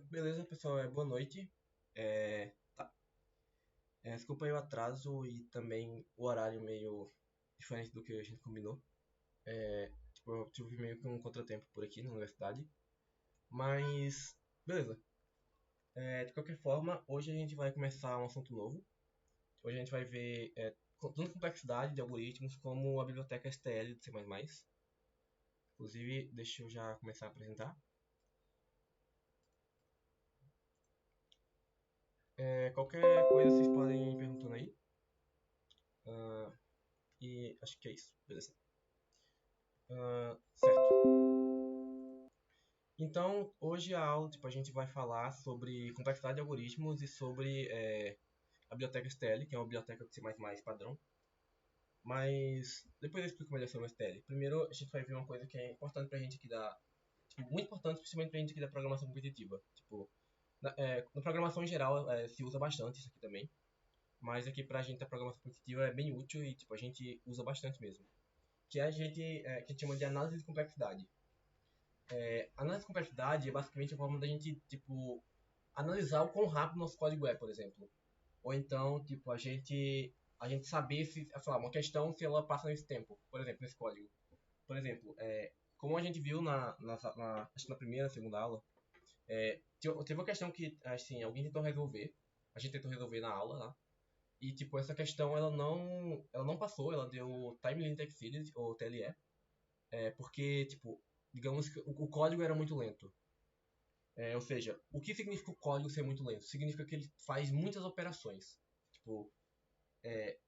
Beleza, pessoal, boa noite. Tá. Desculpa aí o atraso e também o horário meio diferente do que a gente combinou. Eu tive meio que um contratempo por aqui na universidade. Mas, beleza. De qualquer forma, hoje a gente vai começar um assunto novo. Hoje a gente vai ver tanto a complexidade de algoritmos como a biblioteca STL de C++. Inclusive, deixa eu já começar a apresentar. Qualquer coisa vocês podem ir perguntando aí. E acho que é isso, beleza. Certo. Então, hoje a aula, a gente vai falar sobre complexidade de algoritmos e sobre a biblioteca STL, que é uma biblioteca de C++ padrão. Mas depois eu explico melhor sobre o STL. Primeiro, a gente vai ver uma coisa que é importante pra gente aqui muito importante, principalmente pra gente aqui da programação competitiva. Na programação em geral se usa bastante isso aqui também. Mas aqui pra gente da programação competitiva é bem útil e a gente usa bastante mesmo. Que que a gente chama de análise de complexidade. Análise de complexidade é basicamente a forma da gente, analisar o quão rápido nosso código é, por exemplo. Ou então, a gente saber se, sei lá, uma questão se ela passa nesse tempo, por exemplo, nesse código. Por exemplo, como a gente viu acho que na primeira, segunda aula, teve uma questão que, assim, alguém tentou resolver, a gente tentou resolver na aula lá, e, essa questão, ela não passou, ela deu Time Limit Exceeded, ou TLE, porque, digamos que o código era muito lento. Ou seja, o que significa o código ser muito lento? Significa que ele faz muitas operações. Tipo,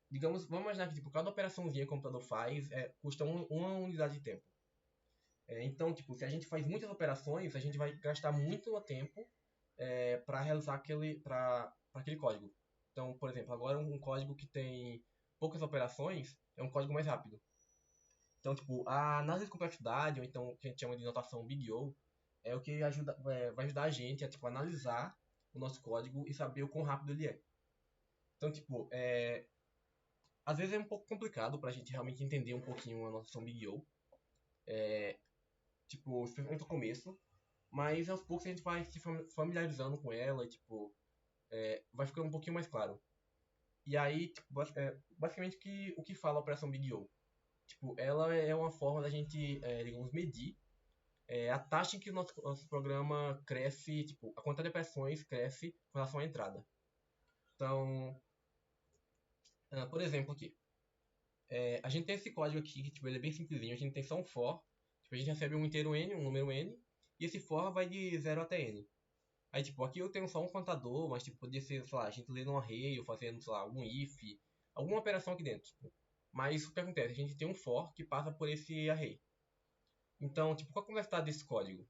digamos, vamos imaginar que cada operaçãozinha que o computador faz custa uma unidade de tempo. Então, se a gente faz muitas operações, a gente vai gastar muito tempo para realizar para aquele código. Então, por exemplo, agora um código que tem poucas operações é um código mais rápido. Então, a análise de complexidade, ou então o que a gente chama de notação Big O, é o que vai ajudar a gente a analisar o nosso código e saber o quão rápido ele é. Então, às vezes é um pouco complicado para a gente realmente entender um pouquinho a notação Big O, especialmente no começo, mas aos poucos a gente vai se familiarizando com ela e, vai ficando um pouquinho mais claro. E aí, basicamente o que fala a operação Big O? Ela é uma forma da gente, digamos, medir a taxa em que o nosso programa cresce, a quantidade de operações cresce com relação à entrada. Então, por exemplo, aqui, a gente tem esse código aqui, que ele é bem simplesinho, a gente tem só um for, a gente recebe um inteiro n, um número n, e esse for vai de 0 até n. Aí, aqui eu tenho só um contador, mas, poderia ser, sei lá, a gente lendo um array, ou fazendo, sei lá, algum if, alguma operação aqui dentro. Mas o que acontece? A gente tem um for que passa por esse array. Então, qual a complexidade desse código?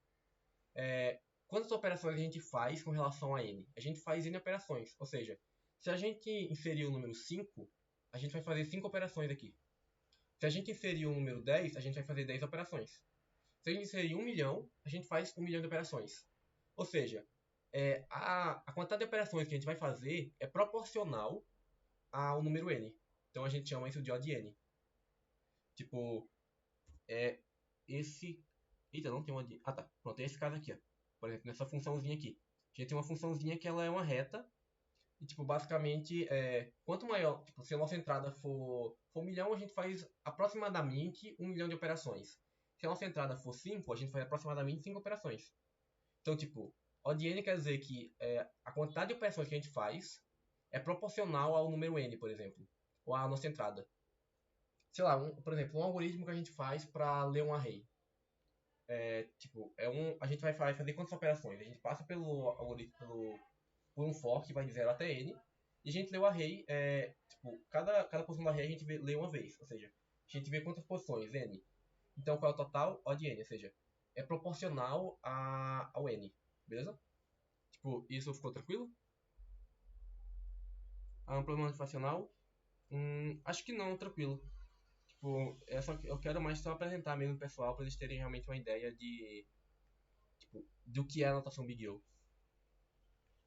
Quantas operações a gente faz com relação a n? A gente faz n operações, ou seja, se a gente inserir o número 5, a gente vai fazer 5 operações aqui. Se a gente inserir o número 10, a gente vai fazer 10 operações. Se a gente inserir 1 milhão, a gente faz 1 milhão de operações. Ou seja, a quantidade de operações que a gente vai fazer é proporcional ao número n. Então a gente chama isso de O de n. Tipo, é esse... Eita, não tem uma de... Ah, tá. Pronto, é esse caso aqui, ó. Por exemplo, nessa funçãozinha aqui. A gente tem uma funçãozinha que ela é uma reta. E, basicamente, quanto maior... se a nossa entrada for 1 milhão, a gente faz aproximadamente 1 milhão de operações. Se a nossa entrada for 5, a gente faz aproximadamente 5 operações. Então, O de n quer dizer que a quantidade de operações que a gente faz é proporcional ao número n, por exemplo. Ou à nossa entrada. Sei lá, por exemplo, um algoritmo que a gente faz para ler um array. A gente vai fazer quantas operações? A gente passa pelo algoritmo, por um for que vai de 0 até n, e a gente lê o array, cada posição do array a gente lê uma vez, ou seja, a gente vê quantas posições, n. Então, qual é o total? O de n, ou seja, é proporcional ao n, beleza? Isso ficou tranquilo? Um problema motivacional? Acho que não, tranquilo. Eu quero mais só apresentar mesmo o pessoal para eles terem realmente uma ideia do que é a anotação Big O.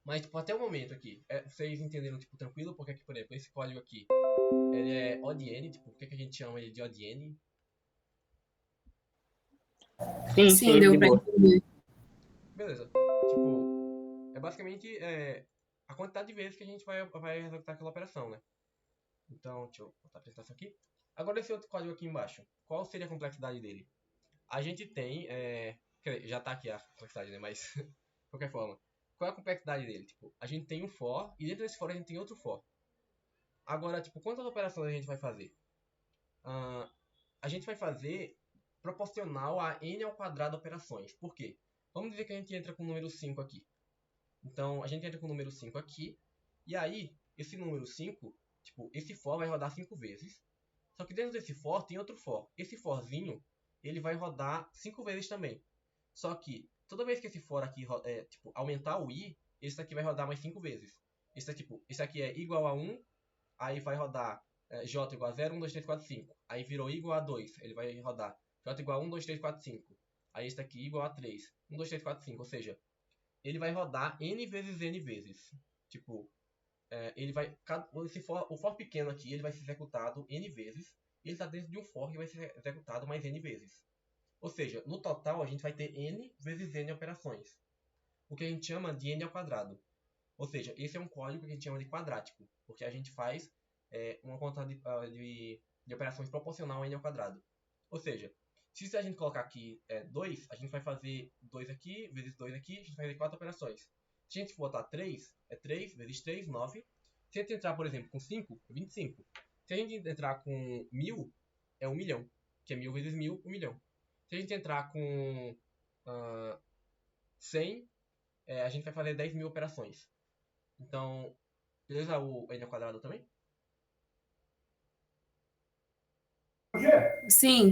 Mas, até o momento aqui, vocês entenderam, tranquilo? Porque aqui, por exemplo, esse código aqui, ele é ODN, por que a gente chama ele de ODN? Sim, Sim, sim, de deu para boa. entender. Beleza. Tipo, é basicamente a quantidade de vezes que a gente vai executar aquela operação, né? Então, deixa eu botar a apresentação aqui. Agora esse outro código aqui embaixo. Qual seria a complexidade dele? A gente tem, quer dizer, já tá aqui a complexidade, né? Mas, de qualquer forma. Qual é a complexidade dele? Tipo, a gente tem um for e dentro desse for a gente tem outro for. Agora, tipo, quantas operações a gente vai fazer? Ah, a gente vai fazer proporcional a n ao quadrado operações. Por quê? Vamos dizer que a gente entra com o número 5 aqui. Então, a gente entra com o número 5 aqui. E aí, esse número 5, tipo, esse for vai rodar 5 vezes. Só que dentro desse for tem outro for. Esse forzinho, ele vai rodar 5 vezes também. Só que, toda vez que esse for aqui tipo, aumentar o i, esse aqui vai rodar mais 5 vezes. Esse aqui é igual a 1, aí vai rodar j igual a 0, 1, 2, 3, 4, 5. Aí virou igual a 2, ele vai rodar j igual a 1, 2, 3, 4, 5. Aí esse aqui igual a 3, 1, 2, 3, 4, 5. Ou seja, ele vai rodar n vezes n vezes. Tipo, ele vai, o for pequeno aqui ele vai ser executado n vezes. E ele está dentro de um for que vai ser executado mais n vezes. Ou seja, no total a gente vai ter n vezes n operações. O que a gente chama de n ao quadrado. Ou seja, esse é um código que a gente chama de quadrático. Porque a gente faz uma quantidade de operações proporcional a n ao quadrado. Ou seja, se a gente colocar aqui 2, a gente vai fazer 2 aqui, vezes 2 aqui, a gente vai fazer 4 operações. Se a gente botar 3, é 3 vezes 3, 9. Se a gente entrar, por exemplo, com 5, é 25. Se a gente entrar com 1000, é 1 milhão. Que é 1000 vezes 1000, 1 milhão. Se a gente entrar com 100, a gente vai fazer 10 mil operações. Então, beleza o n ao quadrado também? Sim.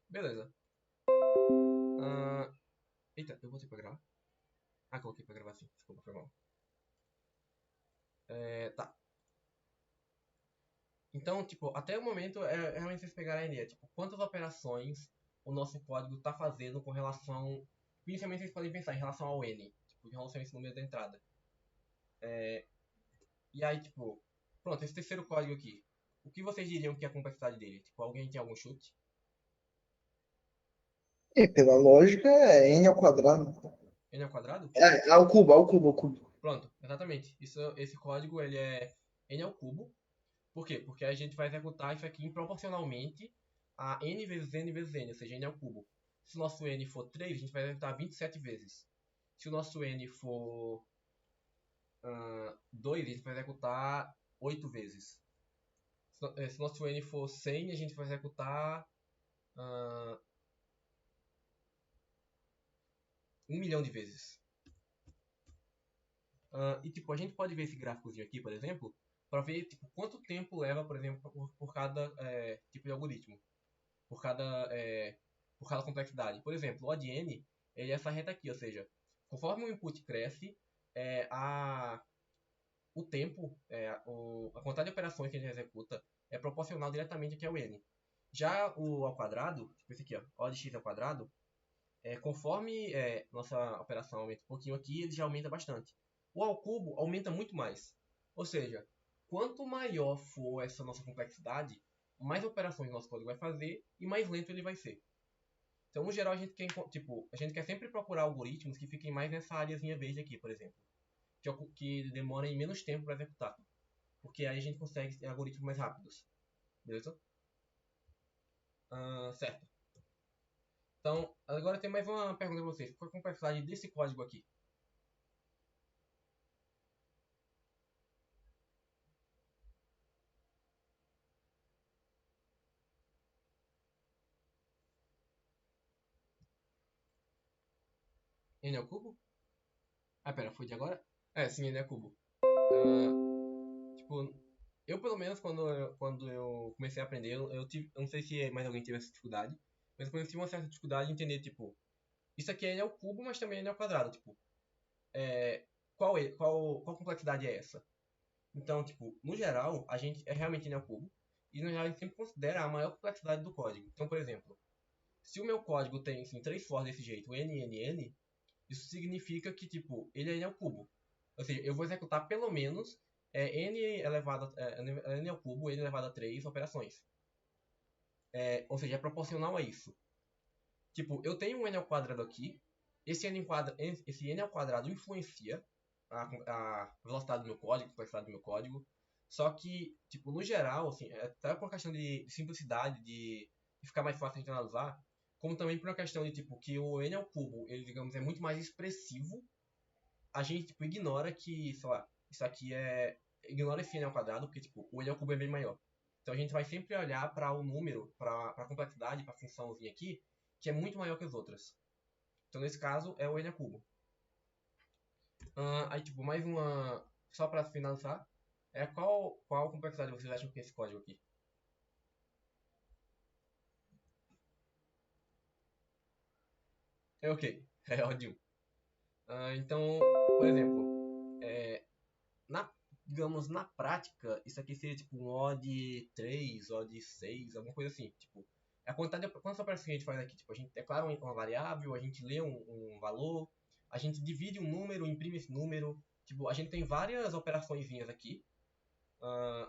Beleza. Eita, eu botei pra gravar? Ah, coloquei pra gravar sim. Desculpa, foi mal. Tá. Então, tipo, até o momento é realmente vocês pegarem a ideia. Tipo, quantas operações o nosso código tá fazendo com relação... Inicialmente vocês podem pensar em relação ao n. Tipo, em relação a esse número da entrada. E aí, tipo... Pronto, esse terceiro código aqui. O que vocês diriam que é a complexidade dele? Tipo, alguém tem algum chute? E pela lógica é n ao quadrado. N ao quadrado? Ao cubo, ao cubo, ao cubo. Pronto, exatamente. Esse código ele é n ao cubo. Por quê? Porque a gente vai executar isso aqui proporcionalmente a n vezes n vezes n, ou seja, n ao cubo. Se o nosso n for 3, a gente vai executar 27 vezes. Se o nosso n for 2, a gente vai executar 8 vezes. Se o nosso n for 100, a gente vai executar 1 milhão de vezes. E tipo, a gente pode ver esse gráficozinho aqui, por exemplo, para ver tipo, quanto tempo leva, por exemplo, por cada tipo de algoritmo, por cada complexidade. Por exemplo, o ODN ele é essa reta aqui, ou seja, conforme o input cresce, o tempo, a quantidade de operações que a gente executa é proporcional diretamente aqui ao n. Já o ao quadrado, tipo esse aqui, ó, O de x ao quadrado, conforme nossa operação aumenta um pouquinho aqui, ele já aumenta bastante. O ao cubo aumenta muito mais. Ou seja, quanto maior for essa nossa complexidade, mais operações o nosso código vai fazer e mais lento ele vai ser. Então, no geral, a gente quer sempre procurar algoritmos que fiquem mais nessa áreazinha verde aqui, por exemplo. Que demorem menos tempo para executar. Porque aí a gente consegue ter algoritmos mais rápidos. Beleza? Certo. Então, agora tem mais uma pergunta para vocês. Qual é a complexidade desse código aqui? N ao cubo? Ah, pera, foi de agora? Sim, N ao cubo. Tipo, eu pelo menos quando eu comecei a aprender, eu não sei se mais alguém teve essa dificuldade, mas eu tive uma certa dificuldade em entender, tipo, isso aqui é N ao cubo, mas também é N ao quadrado, tipo, qual complexidade é essa? Então, tipo, no geral, a gente é realmente N ao cubo, e no geral a gente sempre considera a maior complexidade do código. Então, por exemplo, se o meu código tem, assim, 3 for desse jeito, N, N, N, isso significa que, tipo, ele é N ao cubo. Ou seja, eu vou executar pelo menos N ao cubo, N elevado a 3 operações. Ou seja, é proporcional a isso. Tipo, eu tenho um N ao quadrado aqui, esse n ao quadrado influencia a velocidade do meu código, a complexidade do meu código. Só que, tipo, no geral, assim, até por uma questão de simplicidade, de ficar mais fácil de analisar, como também por uma questão de, tipo, que o n ao cubo, ele, digamos, é muito mais expressivo, a gente, tipo, ignora que, sei lá, isso aqui é... Ignora esse n ao quadrado, porque, tipo, o n ao cubo é bem maior. Então a gente vai sempre olhar para o número, para a complexidade, para a funçãozinha aqui, que é muito maior que as outras. Então nesse caso é o n ao cubo. Aí, tipo, mais uma... Só para finalizar, qual complexidade vocês acham que é esse código aqui? É ok, é odd 1. Então, por exemplo, na, digamos, na prática, isso aqui seria tipo um odd 3, odd 6, alguma coisa assim. Tipo, a quantidade de quantas operações que a gente faz aqui? Tipo, a gente declara uma variável, a gente lê um valor, a gente divide um número, imprime esse número. Tipo, a gente tem várias operaçõezinhas aqui.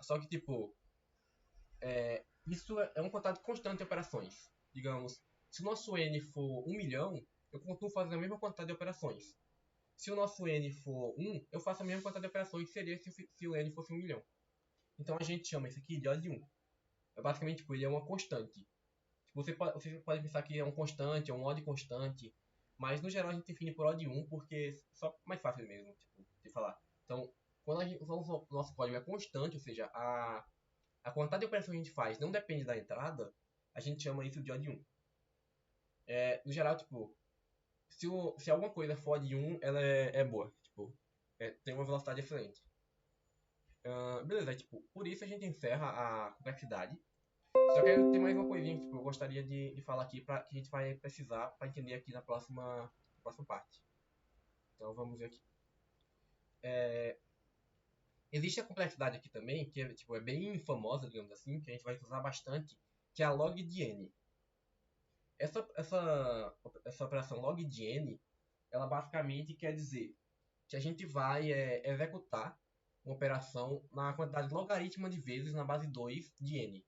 Só que, tipo, isso é uma quantidade constante de operações. Digamos, se o nosso N for 1 milhão, eu continuo fazendo a mesma quantidade de operações. Se o nosso N for 1, eu faço a mesma quantidade de operações que seria se o N fosse 1 milhão. Então a gente chama isso aqui de odd 1. Basicamente, tipo, ele é uma constante. Tipo, você pode pensar que é um constante, é um odd constante, mas no geral a gente define por odd 1 porque é só mais fácil mesmo, tipo, de falar. Então, quando o nosso código é constante, ou seja, a quantidade de operações que a gente faz não depende da entrada, a gente chama isso de odd 1. No geral, tipo, se alguma coisa for odd 1, ela é boa. Tipo, tem uma velocidade excelente. Beleza, tipo, por isso a gente encerra a complexidade. Só que tem mais uma coisinha que tipo, eu gostaria de falar aqui que a gente vai precisar para entender aqui na próxima parte. Então vamos ver aqui. Existe a complexidade aqui também, que tipo, é bem famosa, digamos assim, que a gente vai usar bastante, que é a log de n. Essa operação log de n, ela basicamente quer dizer que a gente vai executar uma operação na quantidade logarítmica de vezes na base 2 de n.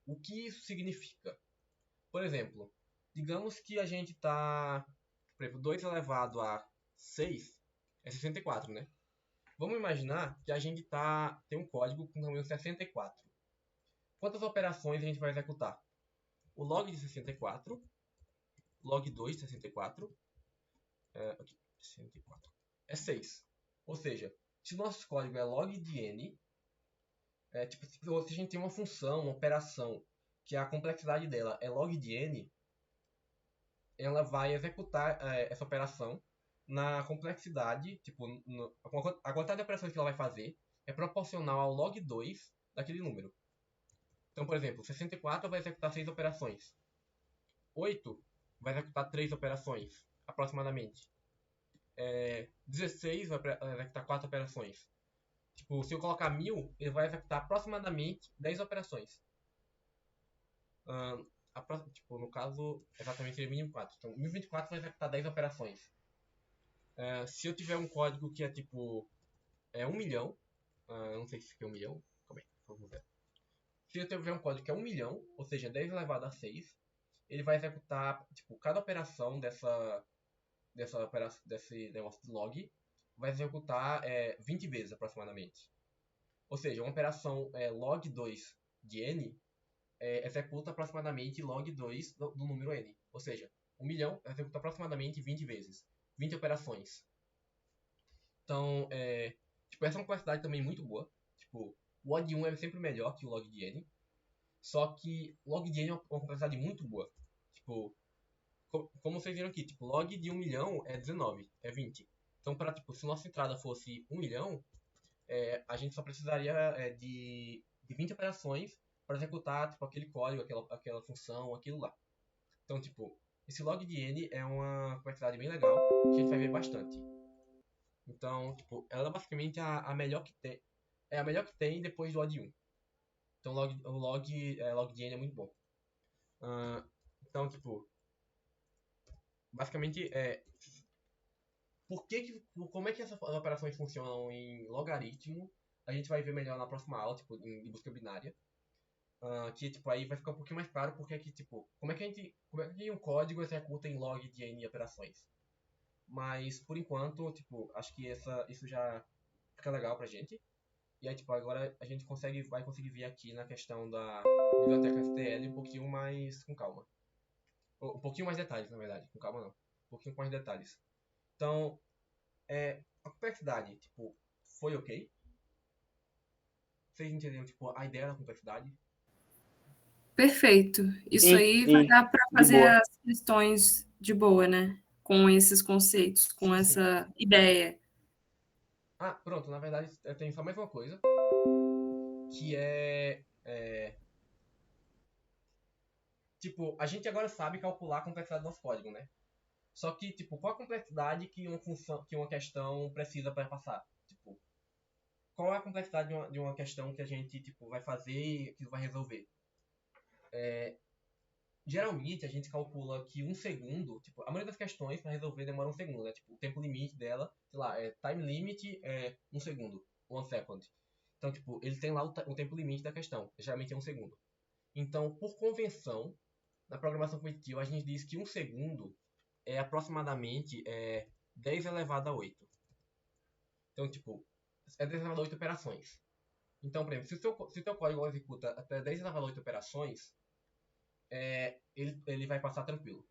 O que isso significa? Por exemplo, digamos que a gente está... Por exemplo, 2 elevado a 6 é 64, né? Vamos imaginar que a gente tem um código com tamanho 64. Quantas operações a gente vai executar? O log de 64, log 2 de 64, aqui, 64, é 6. Ou seja, se o nosso código é log de n, tipo, se a gente tem uma função, uma operação, que a complexidade dela é log de n, ela vai executar essa operação na complexidade, tipo, a quantidade de operações que ela vai fazer é proporcional ao log 2 daquele número. Então, por exemplo, 64 vai executar 6 operações. 8 vai executar 3 operações, aproximadamente. 16 vai executar 4 operações. Tipo, se eu colocar 1000, ele vai executar aproximadamente 10 operações. Tipo, no caso, exatamente seria mínimo 4. Então, 1024 vai executar 10 operações. Se eu tiver um código que é tipo 1 milhão, eu não sei se aqui é 1 milhão, calma aí, vamos ver. Se eu tiver um código que é 1 milhão, ou seja, 10 elevado a 6, ele vai executar, tipo, cada operação desse negócio de log, vai executar 20 vezes aproximadamente. Ou seja, uma operação log 2 de n executa aproximadamente log 2 do número n. Ou seja, 1 milhão executa aproximadamente 20 vezes. 20 operações. Então, tipo, essa é uma complexidade também muito boa. Tipo, o odd 1 é sempre melhor que o log de n. Só que log de n é uma complexidade muito boa. Tipo, como vocês viram aqui, tipo, log de 1 milhão é 19, é 20. Então, tipo, se nossa entrada fosse 1 milhão, a gente só precisaria de 20 operações para executar tipo, aquele código, aquela função, aquilo lá. Então, tipo, esse log de n é uma complexidade bem legal, que a gente vai ver bastante. Então, tipo, ela é basicamente a melhor que tem. É a melhor que tem depois do odd 1. Então, log de n é muito bom. Então, tipo, basicamente, como é que essas operações funcionam em logaritmo, a gente vai ver melhor na próxima aula, tipo, em busca binária. Que, tipo, aí vai ficar um pouquinho mais claro porque que, tipo, como é que um código executa em log de n operações. Mas, por enquanto, tipo, acho que isso já fica legal pra gente. E aí, tipo, agora a gente vai conseguir ver aqui na questão da biblioteca STL um pouquinho mais com calma. Um pouquinho mais detalhes, na verdade. Com calma não. Um pouquinho com mais detalhes. Então, a complexidade, tipo, foi ok? Vocês entenderam, tipo, a ideia da complexidade? Perfeito. Isso Sim, aí vai sim, dar para de fazer boa. as questões de boa, né? Com esses conceitos, com Sim, sim. essa ideia. Ah, pronto, na verdade, eu tenho só mais uma coisa, que tipo, a gente agora sabe calcular a complexidade do nosso código, né? Só que, tipo, qual a complexidade que uma função, que uma questão precisa para passar? Tipo, qual é a complexidade de uma questão que a gente, tipo, vai fazer e que vai resolver? Geralmente, a gente calcula que um segundo, tipo, a maioria das questões para resolver demora um segundo, né? Tipo, o tempo limite dela, sei lá, time limit é um segundo, 1 second. Então, tipo, ele tem lá o tempo limite da questão, geralmente é um segundo. Então, por convenção, na programação competitiva, a gente diz que um segundo é aproximadamente 10 elevado a 8. Então, tipo, é 10 elevado a 8 operações. Então, por exemplo, se o teu código executa até 10 elevado a 8 operações, ele vai passar tranquilo.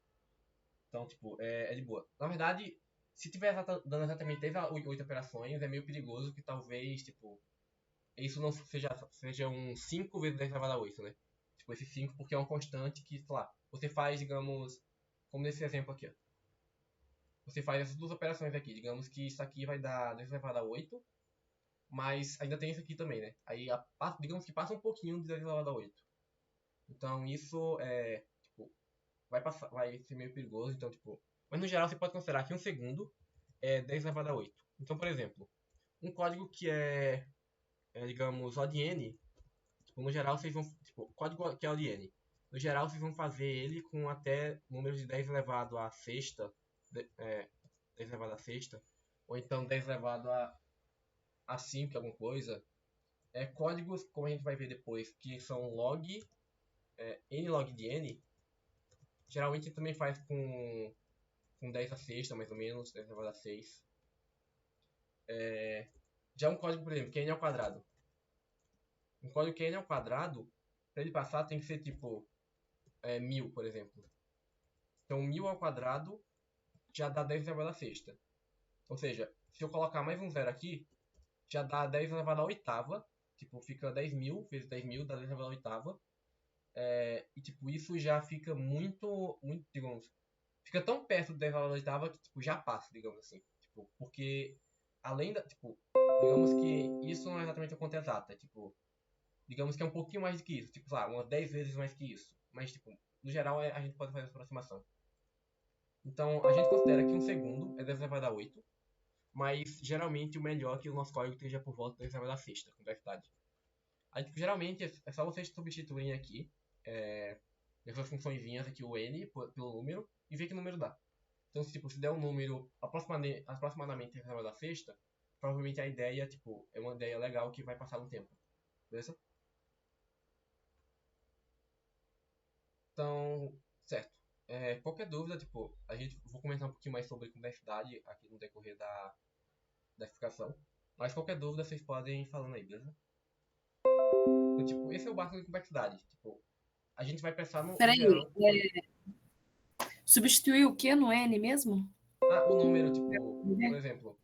Então, tipo, é de boa. Na verdade, se tiver dando exatamente 10 a 8 operações, é meio perigoso que talvez, tipo, isso não seja um 5 vezes 10 elevado a 8, né? Tipo, esse 5 porque é uma constante que, sei lá, você faz, digamos, como nesse exemplo aqui, ó. Você faz essas duas operações aqui. Digamos que isso aqui vai dar 10 elevado a 8, mas ainda tem isso aqui também, né? Aí, digamos que passa um pouquinho de 10 elevado a 8. Então, isso tipo, vai ser meio perigoso. Então, tipo, mas no geral você pode considerar que um segundo é 10 elevado a 8. Então, por exemplo, um código que digamos, O de N, tipo, no geral vocês vão, tipo, código que é O de N, no geral vocês vão fazer ele com até números de 10 elevado a sexta, 10 elevado a sexta, ou então 10 elevado a 5, alguma coisa. Códigos, como a gente vai ver depois, que são log, n log de n, geralmente também faz com 10 a sexta, mais ou menos, 10 elevado a 6. Já um código, por exemplo, que é n ao quadrado. Um código que é n ao quadrado, para ele passar tem que ser tipo 1000, por exemplo. Então 1000 ao quadrado já dá 10 elevado a sexta. Ou seja, se eu colocar mais um zero aqui, já dá 10 elevado a oitava. Tipo, fica 10.000 vezes 10.000 dá 10 elevado a oitava. E tipo, isso já fica muito, digamos, fica tão perto do 10 elevado a oitava que tipo, já passa, digamos assim. Tipo, porque além da, tipo, digamos que isso não é exatamente a conta exata, tipo, digamos que é um pouquinho mais do que isso, tipo, sei lá, umas 10 vezes mais que isso. Mas, tipo, no geral a gente pode fazer essa aproximação. Então, a gente considera que um segundo é 10 elevado a 8, mas geralmente o melhor é que o nosso código esteja por volta de 10 elevado a sexta, complexidade. Aí, tipo, geralmente é só vocês substituírem aqui essas funçõezinhas aqui, o n pelo número, e ver que número dá. Então, tipo, se der um número aproximadamente 10 elevado a sexta, provavelmente a ideia, tipo, é uma ideia legal que vai passar um tempo. Beleza? Então, certo. Qualquer dúvida, tipo, vou comentar um pouquinho mais sobre complexidade aqui no decorrer da explicação. Mas qualquer dúvida vocês podem ir falando aí, beleza? Então, tipo, esse é o básico de complexidade. Tipo, a gente vai pensar no Peraí, geral. Oi. substituir o que no N mesmo? O número, tipo, por exemplo,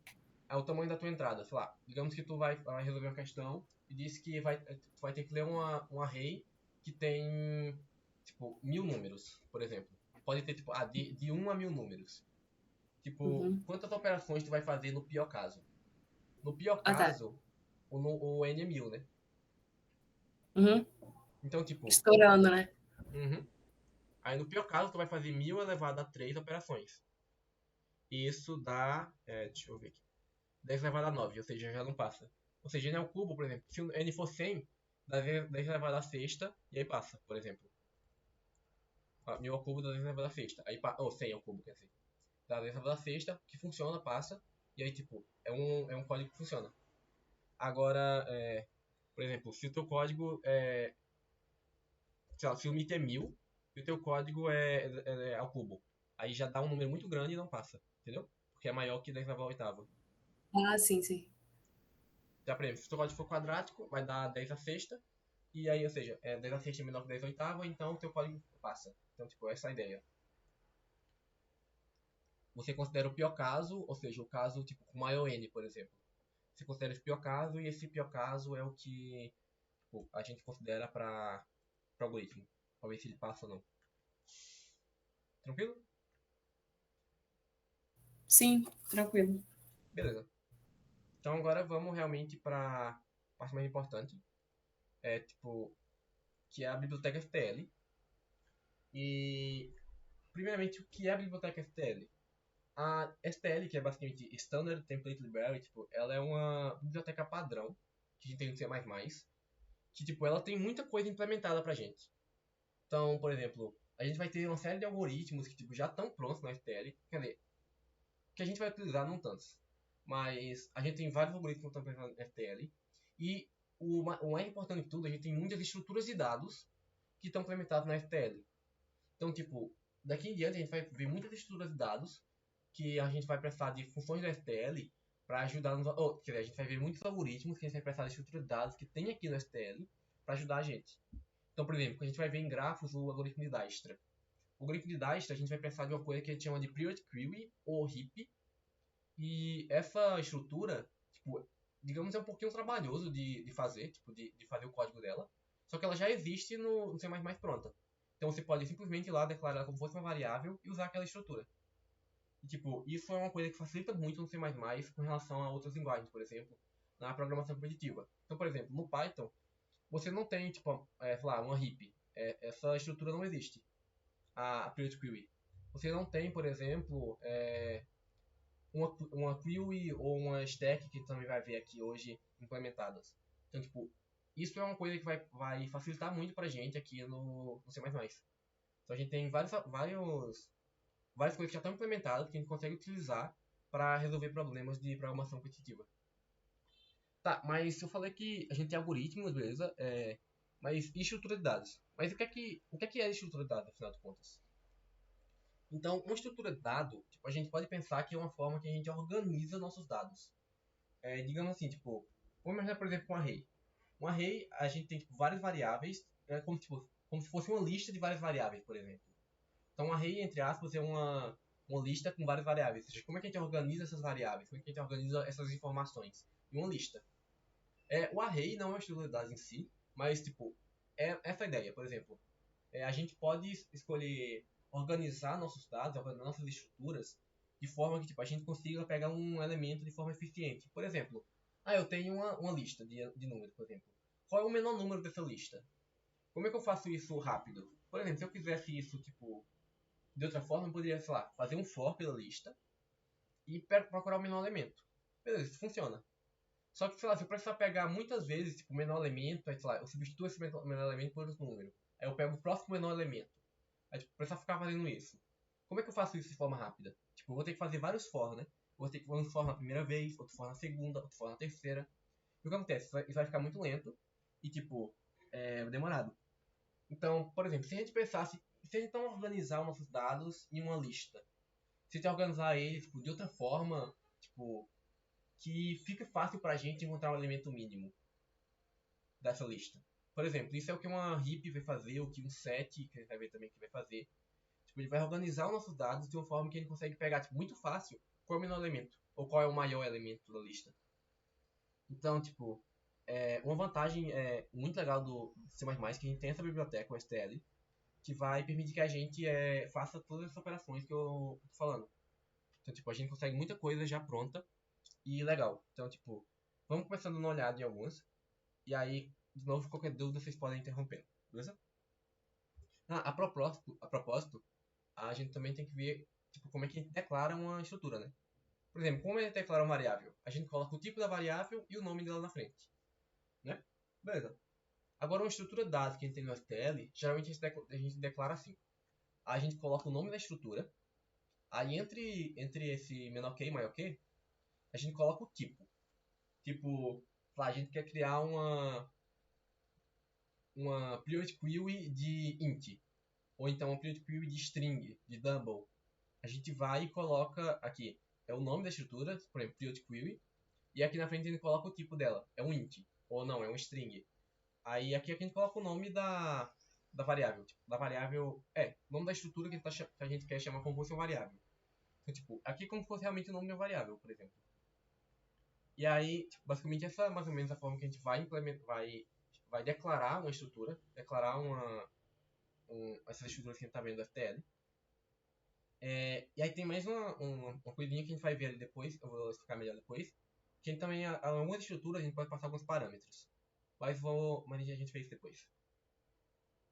é o tamanho da tua entrada, sei lá. Digamos que tu vai resolver uma questão e diz que tu vai ter que ler um array que tem, tipo, 1000 números, por exemplo. Pode ter, tipo, de 1 a 1000 números. Tipo, Uhum. quantas operações tu vai fazer no pior caso? No pior Ah, tá. caso, o n é 1000, né? Uhum. Então, tipo, Estourando, né? uhum. Aí no pior caso, tu vai fazer 1000 elevado a 3 operações. E isso dá, deixa eu ver aqui, 10 elevado a 9, ou seja, já não passa. Ou seja, n ao cubo, por exemplo, se o n for 100, dá 10 elevado a sexta, e aí passa, por exemplo. 1000 ao cubo dá 10 elevado a sexta, aí ou 100 ao cubo, quer dizer. Dá 10 elevado a sexta, que funciona, passa, e aí, tipo, é um código que funciona. Agora, por exemplo, se o teu código sei lá, se o limite é 1000 e o teu código é ao cubo, aí já dá um número muito grande e não passa, entendeu? porque é maior que 10 elevado à oitava. Ah, sim, sim. Então, por exemplo, se o código for quadrático, vai dar 10 à sexta, e aí, ou seja, 10 à sexta é menor que 10 à oitava, então o teu código passa. Então, tipo, essa é a ideia. Você considera o pior caso, ou seja, o caso tipo com maior n, por exemplo. Você considera esse pior caso, e esse pior caso é o que tipo, a gente considera para o algoritmo, para ver se ele passa ou não. Tranquilo? Sim, tranquilo. Beleza. Então agora vamos realmente para a parte mais importante, tipo, que é a biblioteca STL. E primeiramente, o que é a biblioteca STL? A STL, que é basicamente Standard Template Library, tipo, ela é uma biblioteca padrão que a gente tem no C++, que tipo, ela tem muita coisa implementada pra gente. Então, por exemplo, a gente vai ter uma série de algoritmos que tipo, já estão prontos na STL, quer dizer, que a gente vai utilizar não tantos, mas a gente tem vários algoritmos que estão presentes na STL, e o mais importante de tudo, a gente tem muitas estruturas de dados que estão implementadas na STL. Então, tipo, daqui em diante a gente vai ver muitas estruturas de dados que a gente vai precisar de funções da STL para ajudar nos. Quer dizer, a gente vai ver muitos algoritmos que a gente vai precisar de estruturas de dados que tem aqui no STL para ajudar a gente. Então, por exemplo, a gente vai ver em grafos o algoritmo de Dijkstra. O algoritmo de Dijkstra, a gente vai precisar de uma coisa que a gente chama de Priority Query, ou HIP. E essa estrutura, tipo, digamos, é um pouquinho trabalhoso de fazer, tipo, de fazer o código dela. Só que ela já existe no C++ pronta. Então você pode simplesmente ir lá, declarar como se fosse uma variável e usar aquela estrutura. E, tipo, isso é uma coisa que facilita muito no C++ com relação a outras linguagens, por exemplo, na programação competitiva. Então, por exemplo, no Python, você não tem, tipo, sei lá, uma heap. Essa estrutura não existe, a Priority Query. Você não tem, por exemplo, uma query ou uma stack que também vai ver aqui hoje implementadas. Então, tipo, isso é uma coisa que vai facilitar muito pra gente aqui no C++. Então, a gente tem várias coisas que já estão implementadas que a gente consegue utilizar para resolver problemas de programação competitiva. Tá, mas eu falei que a gente tem algoritmos, beleza? Mas e estrutura de dados? Mas o que é estrutura de dados, afinal de contas? Então, uma estrutura de dado, tipo, a gente pode pensar que é uma forma que a gente organiza nossos dados. Digamos assim, tipo, vamos imaginar, por exemplo, um array. Um array, a gente tem tipo, várias variáveis, como se fosse uma lista de várias variáveis, por exemplo. Então, um array, entre aspas, é uma lista com várias variáveis. Ou seja, como é que a gente organiza essas variáveis? Como é que a gente organiza essas informações? Em uma lista. O array não é uma estrutura de dados em si, mas, tipo, é essa a ideia. Por exemplo, a gente pode escolher organizar nossos dados, organizar nossas estruturas, de forma que tipo, a gente consiga pegar um elemento de forma eficiente. Por exemplo, eu tenho uma lista de números, por exemplo. Qual é o menor número dessa lista? Como é que eu faço isso rápido? Por exemplo, se eu quisesse isso, tipo, de outra forma, eu poderia, sei lá, fazer um for pela lista e procurar o menor elemento. Beleza, isso funciona. Só que, sei lá, se eu precisar pegar muitas vezes, tipo, o menor elemento, aí, sei lá, eu substituo esse menor elemento por outro número. Aí eu pego o próximo menor elemento. Aí, tipo, precisar ficar fazendo isso. Como é que eu faço isso de forma rápida? Tipo, eu vou ter que fazer vários for, né? Vou ter que fazer um for na primeira vez, outro for na segunda, outro for na terceira. E o que acontece? Isso vai ficar muito lento e, tipo, demorado. Então, por exemplo, se a gente pensasse, se a gente não organizar os nossos dados em uma lista, se a gente organizar eles tipo, de outra forma, tipo, que fica fácil pra gente encontrar um elemento mínimo dessa lista. Por exemplo, isso é o que uma heap vai fazer, o que um set, que a gente vai ver também que vai fazer. Tipo, ele vai organizar os nossos dados de uma forma que ele consegue pegar tipo, muito fácil qual é o menor elemento, ou qual é o maior elemento da lista. Então, tipo, uma vantagem muito legal do C++ que a gente tem essa biblioteca, o STL, que vai permitir que a gente faça todas essas operações que eu tô falando. Então, tipo, a gente consegue muita coisa já pronta e legal. Então, tipo, vamos começando a dar uma olhada em algumas. E aí, de novo, qualquer dúvida vocês podem interromper, beleza? A propósito, a gente também tem que ver tipo, como é que a gente declara uma estrutura, né? Por exemplo, como a gente declara uma variável? A gente coloca o tipo da variável e o nome dela na frente, né? Beleza. Agora, uma estrutura de dados que a gente tem no STL, geralmente a gente declara assim. A gente coloca o nome da estrutura, aí entre esse menor que e maior que, a gente coloca o tipo. Tipo, lá, a gente quer criar uma priority query de int, ou então uma priority query de string, de double. A gente vai e coloca aqui é o nome da estrutura, por exemplo, priority query, e aqui na frente a gente coloca o tipo dela, é um int, ou não, é um string. Aí aqui a gente coloca o nome da variável, tipo, o nome da estrutura que a gente quer chamar como fosse uma variável. Então, tipo, aqui como se fosse realmente o nome de uma variável, por exemplo. E aí, tipo, basicamente essa é mais ou menos a forma que a gente vai implementar, vai declarar uma estrutura, declarar essa estrutura que a gente está vendo do FTL. E aí tem mais uma coisinha que a gente vai ver ali depois, eu vou explicar melhor depois. Que a gente também, algumas estruturas, a gente pode passar alguns parâmetros. Mas a gente fez depois.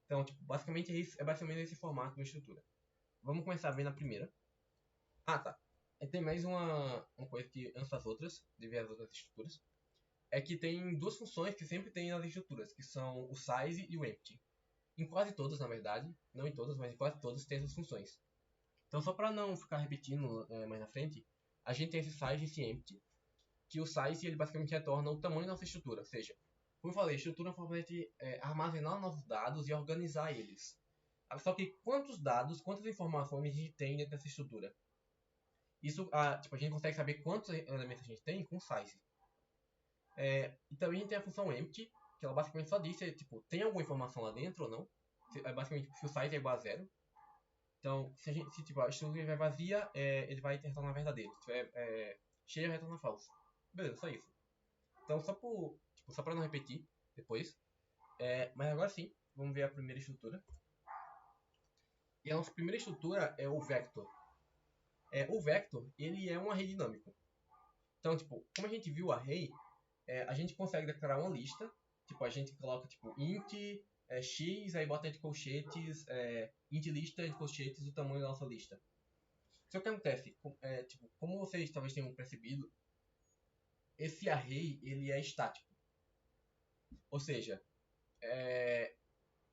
Então, tipo, basicamente é basicamente esse formato de uma estrutura. Vamos começar vendo a primeira. Ah, tá. E tem mais uma coisa que, antes das outras, de ver as outras estruturas, é que tem duas funções que sempre tem nas estruturas, que são o size e o empty. Em quase todas, na verdade, não em todas, mas em quase todas tem essas funções. Então, só para não ficar repetindo mais na frente, a gente tem esse size e esse empty, que o size ele basicamente retorna o tamanho da nossa estrutura, ou seja, como eu falei, estrutura é uma forma de armazenar nossos dados e organizar eles. Só que quantos dados, quantas informações a gente tem dentro dessa estrutura? Isso, tipo, a gente consegue saber quantos elementos a gente tem com size. E também a gente tem a função empty, que ela basicamente só diz se, tipo, tem alguma informação lá dentro ou não. Basicamente, se o size é igual a zero. Então, se tipo, a estrutura estiver vazia, ele vai retornar verdadeiro. Se estiver cheia, vai retornar falso. Beleza, só isso. Então, só para não repetir depois. Mas agora sim, vamos ver a primeira estrutura. E a nossa primeira estrutura é o vector. O vector, ele é um array dinâmico. Então, tipo, como a gente viu o array, a gente consegue declarar uma lista. Tipo, a gente coloca, tipo, int x, aí bota entre colchetes, int lista entre colchetes o tamanho da nossa lista. Só que acontece, tipo, como vocês talvez tenham percebido, esse array, ele é estático. Ou seja,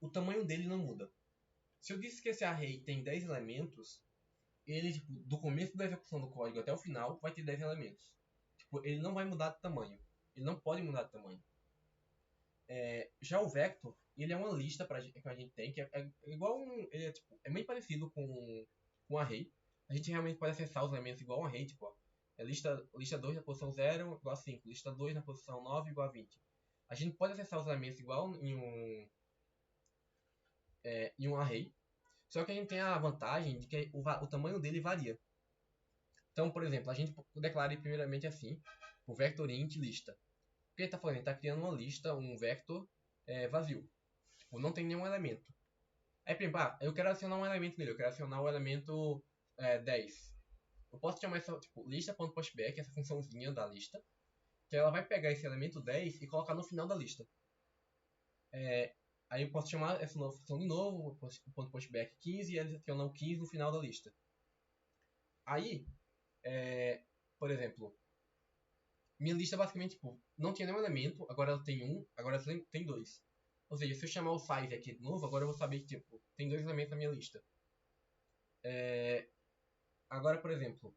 o tamanho dele não muda. Se eu disse que esse array tem 10 elementos, ele, tipo, do começo da execução do código até o final, vai ter 10 elementos. Tipo, ele não vai mudar de tamanho. Ele não pode mudar de tamanho. Já o vector, ele é uma lista que a gente tem, que é igual ele é bem parecido com um array. A gente realmente pode acessar os elementos igual um array, tipo, lista 2 na posição 0 igual a 5, lista 2 na posição 9 igual a 20. A gente pode acessar os elementos igual em um array, só que a gente tem a vantagem de que o tamanho dele varia. Então, por exemplo, a gente declara primeiramente assim, o vector int lista. O que ele está fazendo? Ele está criando uma lista, um vector vazio. Tipo, não tem nenhum elemento. Aí, por exemplo, eu quero adicionar um elemento nele, eu quero adicionar o elemento 10. Eu posso chamar essa, tipo, lista.postback, essa funçãozinha da lista, que ela vai pegar esse elemento 10 e colocar no final da lista. Aí eu posso chamar essa nova função de novo, o .postback 15, e adiciona o 15 no final da lista. Aí, por exemplo, minha lista basicamente, tipo, não tinha nenhum elemento, agora ela tem um, agora ela tem dois. Ou seja, se eu chamar o size aqui de novo, agora eu vou saber que, tipo, tem dois elementos na minha lista. Agora, por exemplo,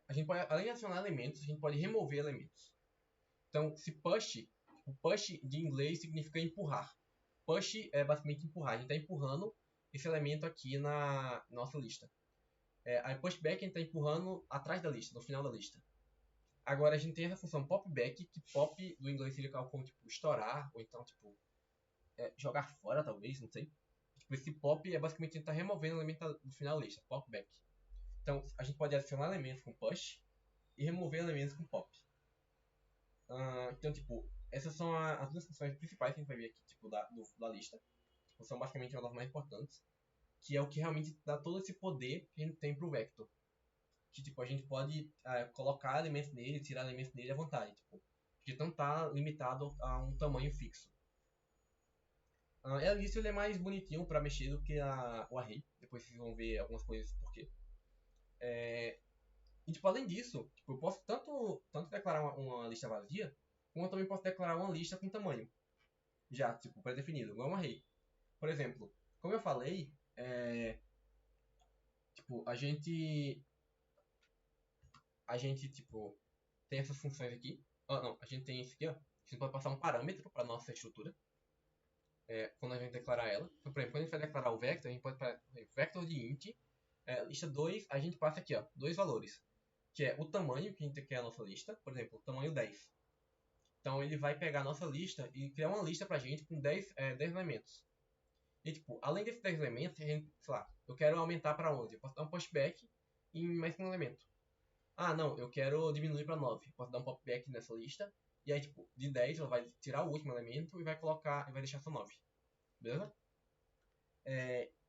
a gente pode, além de adicionar elementos, a gente pode remover elementos. Então, se push, o push de inglês significa empurrar. Push é basicamente empurrar. A gente está empurrando esse elemento aqui na nossa lista. Aí pushback a gente está empurrando atrás da lista, no final da lista. Agora a gente tem essa função popback, que pop do inglês seria algo como tipo estourar, ou então tipo jogar fora talvez, não sei. Tipo, esse pop é basicamente a gente está removendo o elemento do final da lista, popback. Então a gente pode adicionar elementos com push e remover elementos com pop. Então, tipo, essas são as duas funções principais que a gente vai ver aqui, tipo, da lista. Tipo, são basicamente uma das mais importantes. Que é o que realmente dá todo esse poder que a gente tem pro vector. Que, tipo, a gente pode colocar elementos nele, tirar elementos nele à vontade. Tipo, porque não tá limitado a um tamanho fixo. Isso ele é mais bonitinho para mexer do que o array. Depois vocês vão ver algumas coisas por quê. E, tipo, além disso, tipo, eu posso tanto declarar uma lista vazia, como eu também posso declarar uma lista com tamanho. Já, tipo, pré-definido, igual um array. Por exemplo, como eu falei, tipo, tipo, tem essas funções aqui. Não, a gente tem isso aqui, ó. A gente pode passar um parâmetro para nossa estrutura. Quando a gente declarar ela. Então, por exemplo, quando a gente vai declarar o vector, a gente pode para vector de int, lista 2, a gente passa aqui, ó, dois valores. que é o tamanho que a gente quer a nossa lista, por exemplo, tamanho 10. Então ele vai pegar a nossa lista e criar uma lista pra gente com 10 elementos. E tipo, além desses 10 elementos, a gente, sei lá, eu quero aumentar pra 11. Eu posso dar um pushback em mais um elemento. Ah, não, eu quero diminuir pra 9. Posso dar um popback nessa lista. E aí, tipo, de 10 ela vai tirar o último elemento e vai colocar, e vai deixar só 9. Beleza?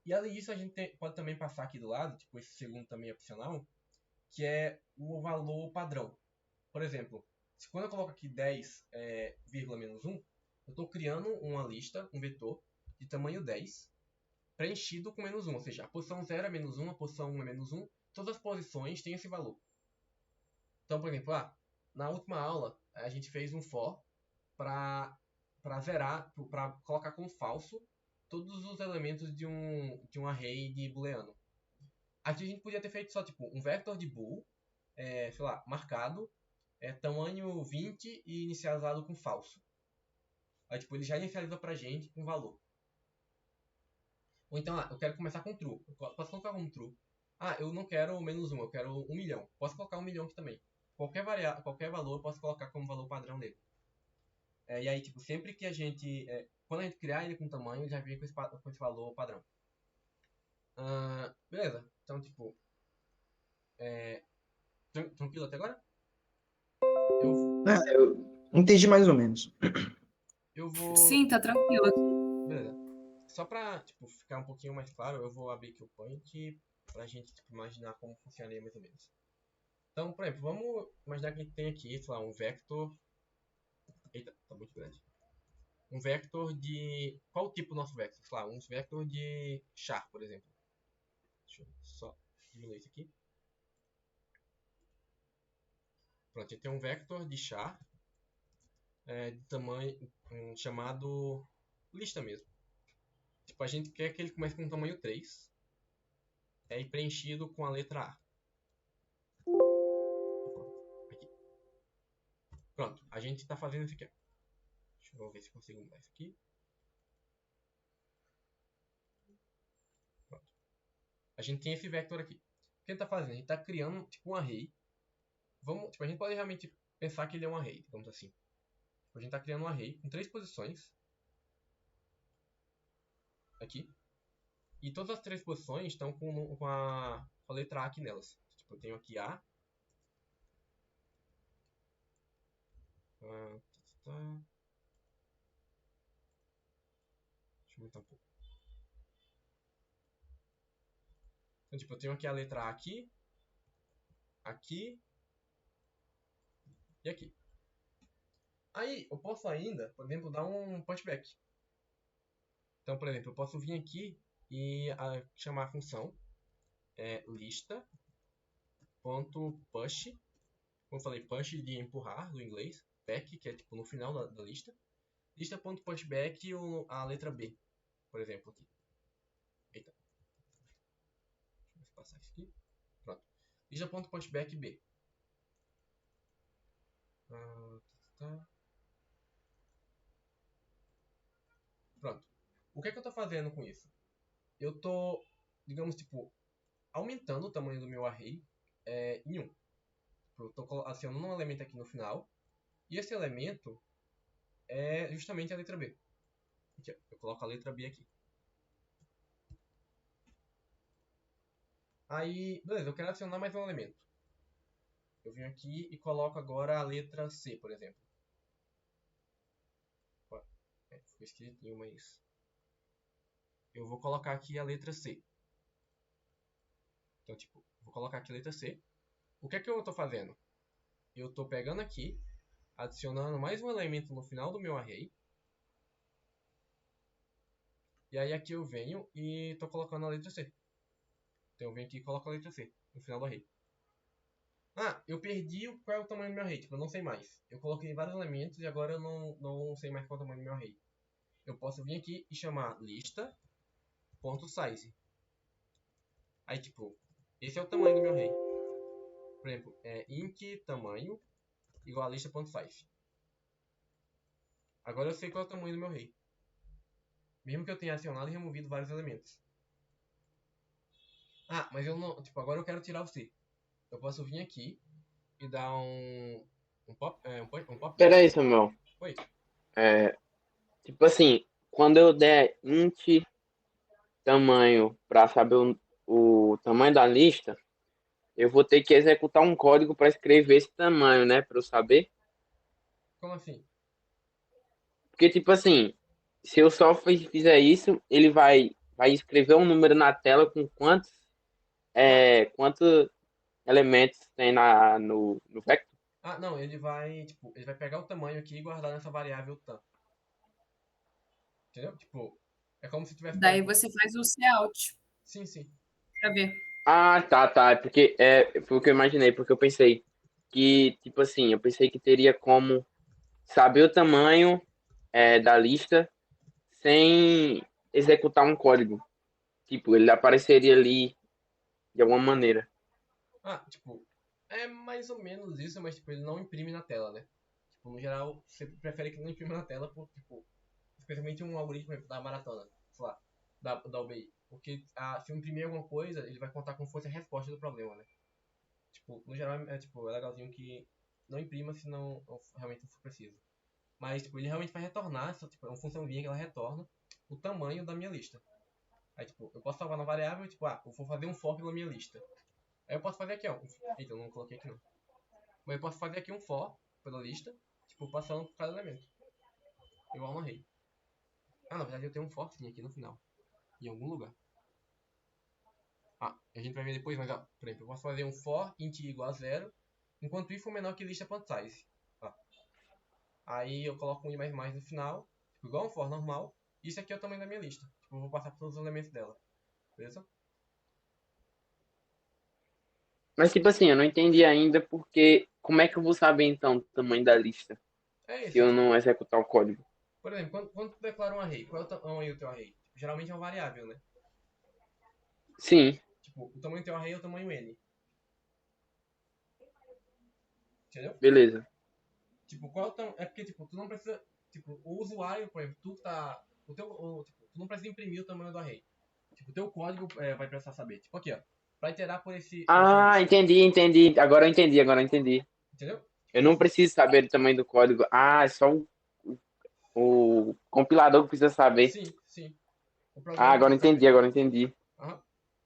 E além disso, a gente pode também passar aqui do lado, tipo, esse segundo também é opcional, que é o valor padrão. Por exemplo, se quando eu coloco aqui 10, vírgula menos 1, eu estou criando uma lista, um vetor, de tamanho 10, preenchido com menos 1. Ou seja, a posição 0 é menos 1, a posição 1 é menos 1. Todas as posições têm esse valor. Então, por exemplo, na última aula, a gente fez um for para zerar, para colocar como falso todos os elementos de um array de booleano. Aqui a gente podia ter feito só tipo um vector de bool, sei lá, marcado, tamanho 20 e inicializado com falso. Aí tipo, ele já inicializa pra gente um valor. Ou então, eu quero começar com true. Eu posso colocar como true. Eu não quero menos 1, eu quero 1 milhão. Posso colocar 1 milhão aqui também. Qualquer valor eu posso colocar como valor padrão dele. E aí, tipo, sempre que a gente... quando a gente criar ele com tamanho, ele já vem com esse valor padrão. Beleza. Então, tipo... tranquilo até agora? Eu entendi mais ou menos. Eu vou... Sim, tá tranquilo aqui. Beleza. Só pra, tipo, ficar um pouquinho mais claro, eu vou abrir aqui o Paint pra gente, tipo, imaginar como funcionaria mais ou menos. Então, por exemplo, vamos imaginar que a gente tem aqui, sei lá, um vector... Eita, tá muito grande. Um vector de... Qual o tipo do nosso vector? Sei lá, um vector de char, por exemplo. Deixa eu só diminuir isso aqui. Pronto, a gente tem um vector de char de tamanho chamado lista mesmo. Tipo, a gente quer que ele comece com um tamanho 3 e preenchido com a letra A. Aqui. Pronto, a gente está fazendo isso aqui. Deixa eu ver se consigo mudar isso aqui. Pronto. A gente tem esse vector aqui. O que a gente está fazendo? A gente está criando tipo um array. A gente pode realmente pensar que ele é um array, digamos assim. A gente está criando um array com 3 posições. Aqui. E todas as 3 posições estão com a letra A aqui nelas. Tipo, eu tenho aqui A. Deixa eu aumentar um pouco. Então, tipo, eu tenho aqui a letra A aqui. Aqui. E aqui. Aí, eu posso ainda, por exemplo, dar um pushback. Então, por exemplo, eu posso vir aqui e chamar a função lista.push. Como eu falei, push de empurrar, do inglês. Back, que é tipo no final da lista. Lista.pushback a letra B, por exemplo, aqui. Eita. Deixa eu passar isso aqui. Pronto. Lista.pushback B. Pronto. O que é que eu estou fazendo com isso? Eu estou, digamos, tipo, aumentando o tamanho do meu array em 1. Eu estou adicionando um elemento aqui no final. E esse elemento é justamente a letra B. Aqui, eu coloco a letra B aqui. Aí, beleza, eu quero adicionar mais um elemento. Eu venho aqui e coloco agora a letra C, por exemplo. Ficou escritinho, mas... Eu vou colocar aqui a letra C. Então, tipo, vou colocar aqui a letra C. O que é que eu estou fazendo? Eu estou pegando aqui, adicionando mais um elemento no final do meu array. E aí aqui eu venho e estou colocando a letra C. Então eu venho aqui e coloco a letra C no final do array. Eu perdi qual é o tamanho do meu array. Tipo, eu não sei mais. Eu coloquei vários elementos e agora eu não sei mais qual é o tamanho do meu array. Eu posso vir aqui e chamar lista.size. Aí, tipo, esse é o tamanho do meu array. Por exemplo, int tamanho igual a lista.size. Agora eu sei qual é o tamanho do meu array. Mesmo que eu tenha acionado e removido vários elementos. Mas eu não... Tipo, agora eu quero tirar o C. Eu posso vir aqui e dá um pop Pera back. aí, Samuel. Oi. É, tipo assim, quando eu der int tamanho para saber o tamanho da lista, eu vou ter que executar um código para escrever esse tamanho, né? Para eu saber. Como assim? Porque, tipo assim, se eu só fizer isso, ele vai escrever um número na tela com Ah, quantos elementos tem no vector. não, ele vai pegar o tamanho aqui e guardar nessa variável tam. Entendeu? Tipo, é como se tivesse Daí pego. você faz o cout Sim, sim. para ver. Ah, tá. Foi o que eu imaginei, porque eu pensei que, tipo assim, eu pensei que teria como saber o tamanho da lista sem executar um código. Tipo, ele apareceria ali de alguma maneira. Tipo, é mais ou menos isso, mas tipo, ele não imprime na tela, né? Tipo, no geral, você prefere que não imprima na tela, por, tipo, especialmente um algoritmo da maratona, sei lá, da UBI. Porque se eu imprimir alguma coisa, ele vai contar como se fosse a resposta do problema, né? Tipo, no geral, é legalzinho que não imprima se não realmente não for preciso. Mas, tipo, ele realmente vai retornar, tipo, é uma funçãozinha que ela retorna o tamanho da minha lista. Aí, tipo, eu posso salvar na variável, tipo, eu vou fazer um for pela minha lista. Aí eu posso fazer aqui, ó. Eita, eu não coloquei aqui não. Mas eu posso fazer aqui um for pela lista, tipo, passando por cada elemento. Igual no array. Na verdade eu tenho um forzinho aqui no final. Em algum lugar. A gente vai ver depois, mas ó, por exemplo, eu posso fazer um for int igual a 0, enquanto i for menor que lista.size. Ó. Aí eu coloco um i mais no final, tipo, igual um for normal. Isso aqui é o tamanho da minha lista. Tipo, eu vou passar por todos os elementos dela. Beleza? Mas, tipo assim, eu não entendi ainda porque como é que eu vou saber então o tamanho da lista É se isso, eu não tipo, executar o código? por exemplo, quando tu declara um array, qual é o tamanho do teu array? Tipo, geralmente é uma variável, né? Sim. Tipo, o tamanho do teu array é o tamanho n. Entendeu? Beleza. Tipo, é porque, tipo, tu não precisa. Tipo, o usuário, por exemplo, tu tá. Tipo, tu não precisa imprimir o tamanho do array. Tipo, o teu código vai precisar saber. Tipo, aqui, ó. Pra iterar por esse Ah, array. entendi. Agora eu entendi. Entendeu? Eu Tipo não isso. preciso saber o tamanho do código. Ah, é só o compilador que precisa saber. Sim, sim. O Ah, programa agora precisa eu saber. entendi, agora eu entendi. Aham.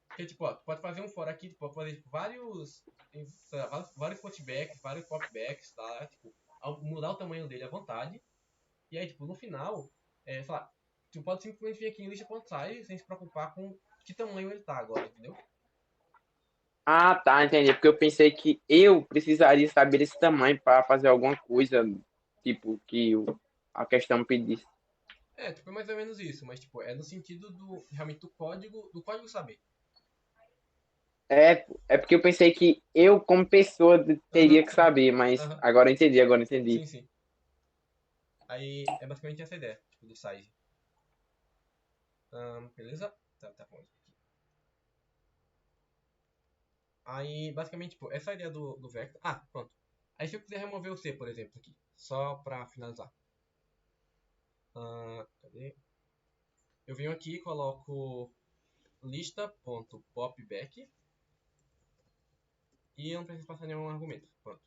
Porque, tipo, ó, tu pode fazer um for aqui, tu pode fazer tipo, sei lá, vários putbacks, vários popbacks, tá? Tipo, mudar o tamanho dele à vontade. E aí, tipo, no final, sei lá, tu pode simplesmente vir aqui em lista.size sem se preocupar com que tamanho ele tá agora, entendeu? Ah, tá, entendi. Porque eu pensei que eu precisaria saber esse tamanho para fazer alguma coisa, tipo, a questão pedisse. Tipo, é mais ou menos isso, mas tipo, é no sentido realmente do código saber. É porque eu pensei que eu, como pessoa, teria Aham, que saber, mas aham, agora eu entendi. sim, sim. Aí é basicamente essa ideia, tipo, do size. Beleza? Tá bom aqui. Aí, basicamente, tipo, essa é a ideia do vector. Pronto. Aí se eu quiser remover o C, por exemplo, aqui, só pra finalizar. Cadê? Eu venho aqui e coloco lista.popback e eu não preciso passar nenhum argumento. Pronto.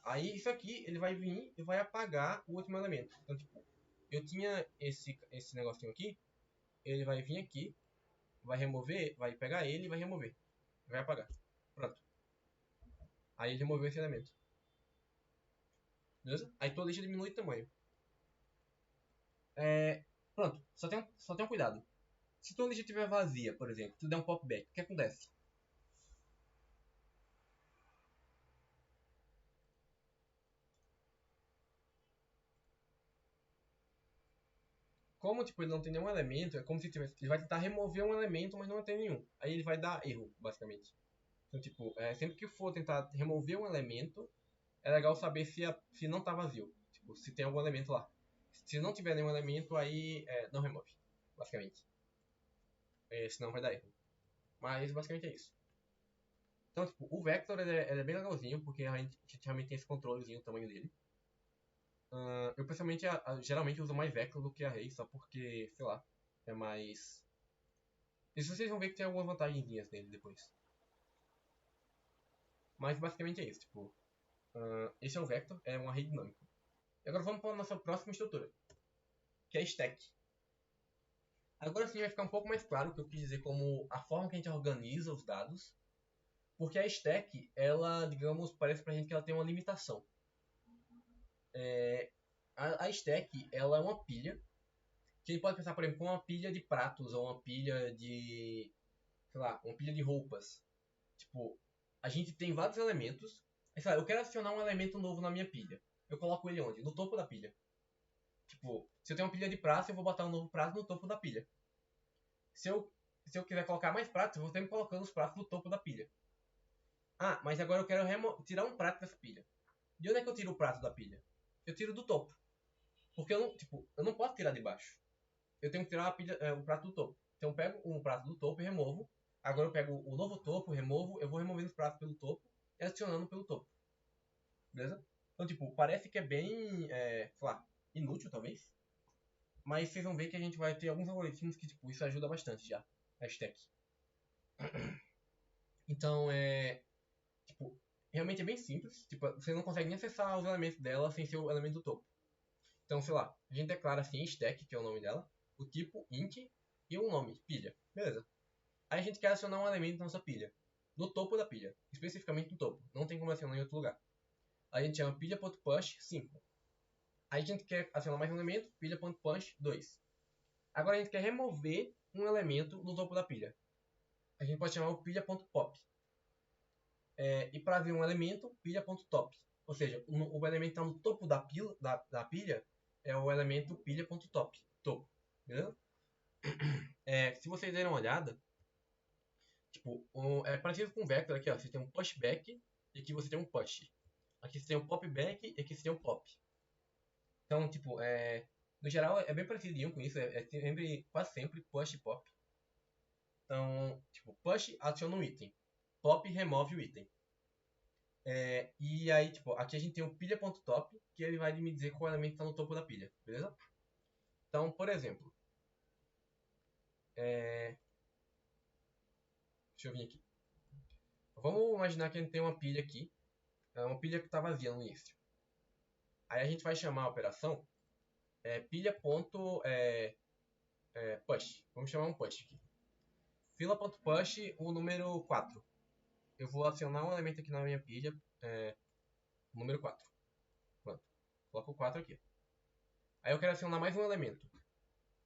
Aí isso aqui, ele vai vir e vai apagar o último elemento. Então, tipo, eu tinha esse negocinho aqui, ele vai vir aqui, vai remover, vai pegar ele e vai remover. Vai apagar. Pronto. Aí ele removeu esse elemento. Beleza? Aí tua lista diminui de tamanho. Pronto. Só tem um cuidado. Se tua lista estiver vazia, por exemplo, tu der um popback, o que acontece? Como tipo, ele não tem nenhum elemento, é como se tivesse. Ele vai tentar remover um elemento, mas não tem nenhum. Aí ele vai dar erro, basicamente. Então, tipo, sempre que for tentar remover um elemento, é legal saber se não tá vazio. Tipo, se tem algum elemento lá. Se não tiver nenhum elemento, aí não remove, basicamente. Senão vai dar erro. Mas basicamente é isso. Então, tipo, o Vector ele é bem legalzinho, porque a gente realmente tem esse controlezinho do tamanho dele. Eu pessoalmente geralmente uso mais Vector do que Array, só porque, sei lá, é mais. Isso vocês vão ver que tem algumas vantagenzinhas nele depois. Mas basicamente é isso, tipo, esse é o vector, é uma rede dinâmica. E agora vamos para a nossa próxima estrutura, que é stack. Agora sim vai ficar um pouco mais claro o que eu quis dizer como a forma que a gente organiza os dados, porque a stack, ela, digamos, parece pra gente que ela tem uma limitação. A stack, ela é uma pilha, que a gente pode pensar, por exemplo, como uma pilha de pratos ou uma pilha de, sei lá, uma pilha de roupas. Tipo, a gente tem vários elementos, aí, sei lá, eu quero adicionar um elemento novo na minha pilha. Eu coloco ele onde? No topo da pilha. Tipo, se eu tenho uma pilha de pratos, eu vou botar um novo prato no topo da pilha. Se eu, se eu quiser colocar mais pratos, eu vou sempre colocando os pratos no topo da pilha. Ah, mas agora eu quero tirar um prato dessa pilha. De onde é que eu tiro o prato da pilha? Eu tiro do topo. Porque eu não posso tirar de baixo. Eu tenho que tirar o prato do topo. Então eu pego um prato do topo e removo. Agora eu pego o novo topo, removo. Eu vou removendo os pratos pelo topo e adicionando pelo topo. Beleza? Então, tipo, parece que é bem, sei lá, inútil talvez. Mas vocês vão ver que a gente vai ter alguns algoritmos que, tipo, isso ajuda bastante já. A stack. Então, tipo, realmente é bem simples. Tipo, você não consegue nem acessar os elementos dela sem ser o elemento do topo. Então, sei lá, a gente declara assim stack, que é o nome dela, o tipo int e o nome, pilha. Beleza. Aí a gente quer adicionar um elemento na nossa pilha. No topo da pilha. Especificamente no topo. Não tem como adicionar em outro lugar. Aí a gente chama pilha.push 5. Aí a gente quer adicionar mais um elemento, pilha.push 2. Agora a gente quer remover um elemento do topo da pilha. A gente pode chamar o pilha.pop. E para ver um elemento, pilha.top. Ou seja, o elemento que está no topo da pilha é o elemento pilha.top. Topo. Beleza? Se vocês derem uma olhada, tipo, é parecido com o vector aqui, ó. Você tem um pushback e aqui você tem um push. Aqui você tem um popback e aqui você tem um pop. Então, tipo, no geral é bem parecido com isso. Quase sempre push e pop. Então, tipo, push adiciona um item. Pop remove o item. E aí, tipo, aqui a gente tem o pilha.top, que ele vai me dizer qual elemento está no topo da pilha, beleza? Então, por exemplo, deixa eu vir aqui. Vamos imaginar que a gente tem uma pilha aqui, uma pilha que está vazia no início. Aí a gente vai chamar a operação pilha.push. Vamos chamar um push aqui. Fila.push, o número 4. Eu vou adicionar um elemento aqui na minha pilha, número 4. Pronto. Coloco o 4 aqui. Aí eu quero adicionar mais um elemento.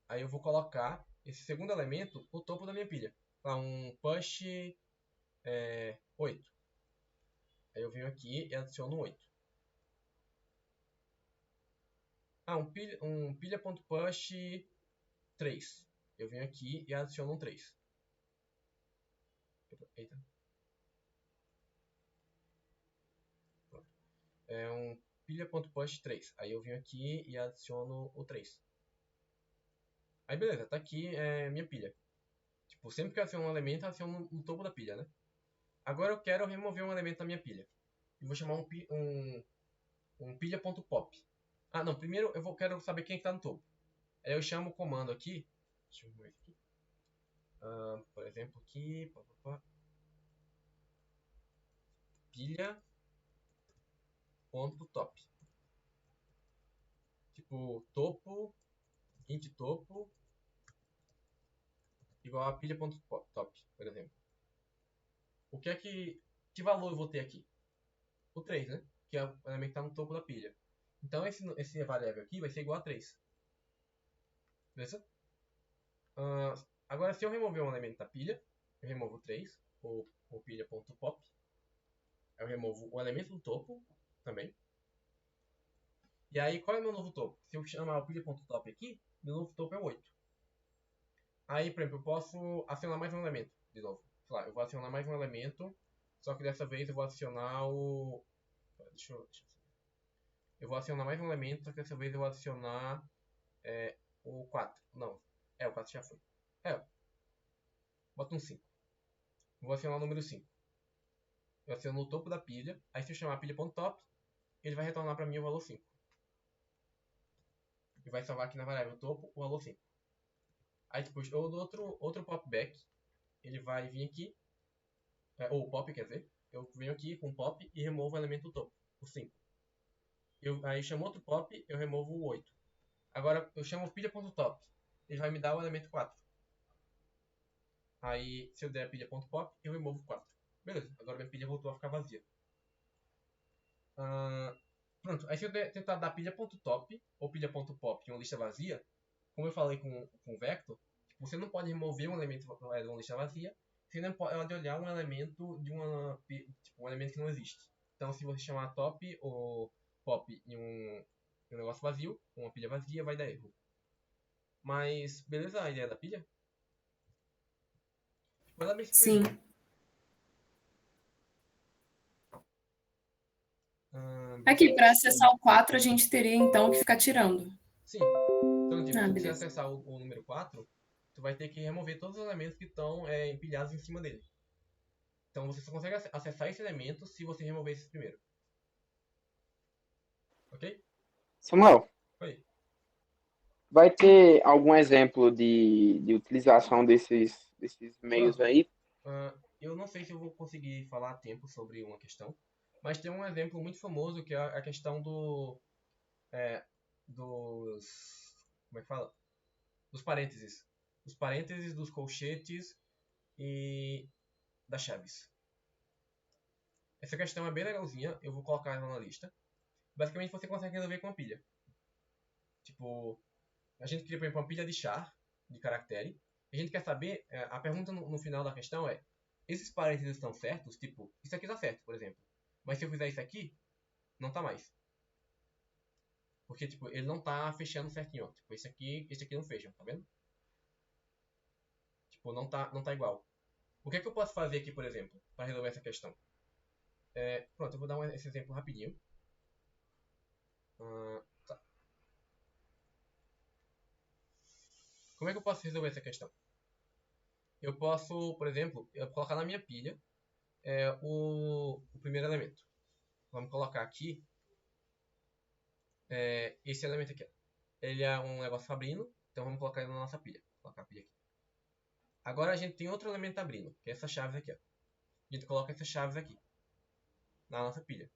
Aí eu vou colocar esse segundo elemento no topo da minha pilha. Tá, um push 8. Aí eu venho aqui e adiciono 8. Um pilha.push 3. Eu venho aqui e adiciono um 3. Eita. Pronto. Um pilha.push 3. Aí eu venho aqui e adiciono o 3. Aí beleza, tá aqui minha pilha. Tipo, sempre que eu adiciono um elemento, eu adiciono no topo da pilha, né? Agora eu quero remover um elemento da minha pilha. Eu vou chamar um pilha.pop. Ah, não. Primeiro quero saber quem é que tá no topo. Aí eu chamo o comando aqui. Deixa eu ver aqui. Por exemplo, aqui. Pilha.top. Tipo, topo, int topo, igual a pilha.top, por exemplo. Que valor eu vou ter aqui? O 3, né? Que é o elemento que está no topo da pilha. Então esse variável aqui vai ser igual a 3. Beleza? Agora, se eu remover um elemento da pilha, eu removo o 3, ou pilha.pop. Eu removo o elemento do topo também. E aí, qual é o meu novo topo? Se eu chamar o pilha.top aqui, meu novo topo é 8. Aí, por exemplo, eu posso acionar mais um elemento de novo. Sei lá, eu vou acionar mais um elemento, só que dessa vez eu vou adicionar o... Eu vou acionar mais um elemento, só que dessa vez eu vou adicionar o 4. Não, o 4 já foi. Bota um 5. Vou acionar o número 5. Eu aciono no topo da pilha, aí se eu chamar pilha.top, ele vai retornar para mim o valor 5. E vai salvar aqui na variável topo o valor 5. Aí depois, ou do outro popback, ele vai vir aqui, ou o pop, quer dizer, eu venho aqui com pop e removo o elemento do topo, o 5. Aí chamo outro pop, eu removo o 8. Agora eu chamo pilha.top, ele vai me dar o elemento 4. Aí se eu der pilha.pop, eu removo 4. Beleza, agora minha pilha voltou a ficar vazia. Pronto, aí se eu tentar dar pilha.top ou pilha.pop em uma lista vazia, como eu falei com o vector, você não pode remover um elemento de uma lista vazia, você não pode olhar um elemento de um elemento que não existe. Então se você chamar top ou pop em um negócio vazio, uma pilha vazia, vai dar erro. Mas beleza a ideia da pilha? Ela é bem Sim. simples. Aqui, para acessar o 4, a gente teria então que ficar tirando. Sim. Então, tipo, se você Beleza. acessar o número 4, tu vai ter que remover todos os elementos que estão empilhados em cima dele. Então você só consegue acessar esse elemento se você remover esse primeiro. Ok? Samuel, Foi. vai ter algum exemplo de utilização desses meios Pronto. aí? Eu não sei se eu vou conseguir falar a tempo sobre uma questão, mas tem um exemplo muito famoso que é a questão dos... Como é que fala? Dos parênteses. Os parênteses, dos colchetes e das chaves. Essa questão é bem legalzinha, eu vou colocar ela na lista. Basicamente você consegue resolver com uma pilha. Tipo, a gente cria, por exemplo, uma pilha de char, de caractere. A gente quer saber, a pergunta no final da questão é, esses parênteses estão certos? Tipo, isso aqui está certo, por exemplo. Mas se eu fizer isso aqui, não está mais. Porque, tipo, ele não está fechando certinho, ó. Tipo, esse aqui não fecha, tá vendo? Tipo, não tá igual. O que é que eu posso fazer aqui, por exemplo, para resolver essa questão? Pronto, eu vou dar esse exemplo rapidinho. Tá. Como é que eu posso resolver essa questão? Eu posso, por exemplo, colocar na minha pilha o primeiro elemento. Vamos colocar aqui esse elemento aqui. Ó. Ele é um negócio abrindo, então vamos colocar ele na nossa pilha. Vou colocar a pilha aqui. Agora a gente tem outro elemento abrindo, que é essas chaves aqui. Ó. A gente coloca essas chaves aqui na nossa pilha.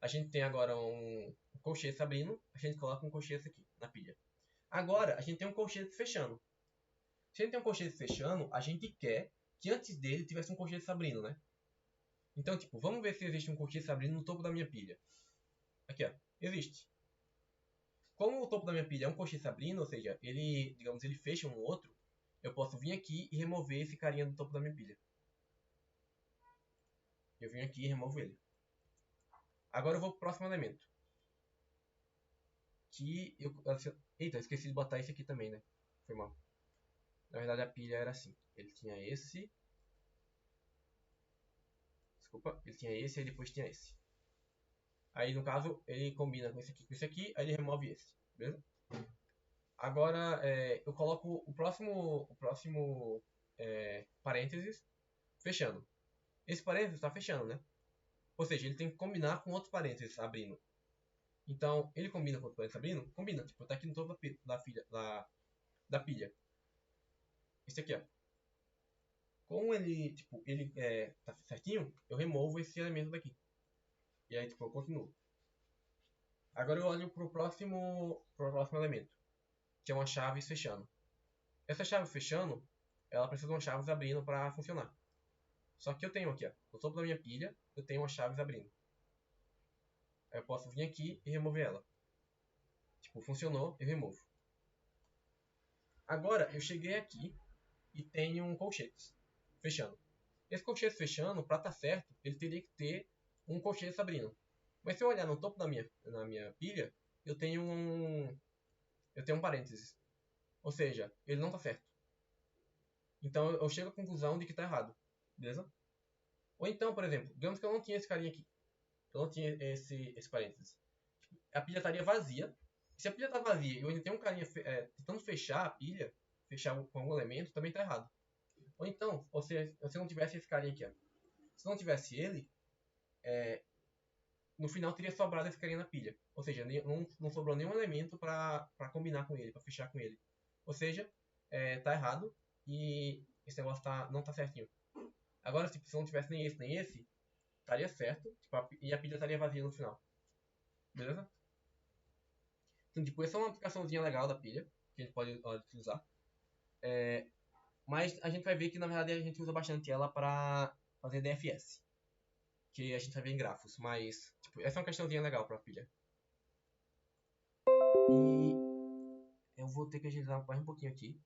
A gente tem agora um colchete abrindo, a gente coloca um colchete aqui na pilha. Agora a gente tem um colchete fechando. Se a gente tem um colchete fechando, a gente quer que antes dele tivesse um colchete abrindo, né? Então, tipo, vamos ver se existe um colchete abrindo no topo da minha pilha. Aqui, ó. Existe. Como o topo da minha pilha é um colchete abrindo, ou seja, ele, digamos, ele fecha um no outro, eu posso vir aqui e remover esse carinha do topo da minha pilha. Eu venho aqui e removo ele. Agora eu vou pro próximo elemento. Eita, eu esqueci de botar esse aqui também, né? Foi mal. Na verdade a pilha era assim. Ele tinha esse. Desculpa, ele tinha esse e depois tinha esse. Aí no caso ele combina com esse aqui, aí ele remove esse. Beleza? Agora eu coloco o próximo parênteses fechando. Esse parênteses está fechando, né? Ou seja, ele tem que combinar com outros parênteses abrindo. Então, ele combina com outros parênteses abrindo? Combina. Tipo, tá aqui no topo da pilha. Esse aqui, ó. Como ele, tipo, ele tá certinho, eu removo esse elemento daqui. E aí, tipo, eu continuo. Agora eu olho pro próximo elemento, que é uma chave fechando. Essa chave fechando, ela precisa de uma chave abrindo para funcionar. Só que eu tenho aqui, ó, no topo da minha pilha, eu tenho uma chave abrindo. Aí eu posso vir aqui e remover ela. Tipo, funcionou, eu removo. Agora, eu cheguei aqui e tenho um colchete fechando. Esse colchete fechando, para estar certo, ele teria que ter um colchete abrindo. Mas se eu olhar no topo na minha pilha, eu tenho um parênteses. Ou seja, ele não está certo. Então eu chego à conclusão de que está errado. Beleza? Ou então, por exemplo, digamos que eu não tinha esse carinha aqui. Eu não tinha esse parênteses. A pilha estaria vazia. Se a pilha está vazia e eu ainda tenho um carinha tentando fechar a pilha, fechar com algum elemento, também está errado. Ou então, se não tivesse esse carinha aqui, ó. Se não tivesse ele, no final teria sobrado esse carinha na pilha. Ou seja, não sobrou nenhum elemento para combinar com ele, para fechar com ele. Ou seja, tá errado e esse negócio não tá certinho. Agora, se não tivesse nem esse, estaria certo, tipo, e a pilha estaria vazia no final. Beleza? Então, tipo, essa é uma aplicaçãozinha legal da pilha, que a gente pode utilizar. Mas a gente vai ver que, na verdade, a gente usa bastante ela para fazer DFS. Que a gente vai ver em grafos. Mas, tipo, essa é uma questãozinha legal para a pilha. E eu vou ter que agilizar mais um pouquinho aqui.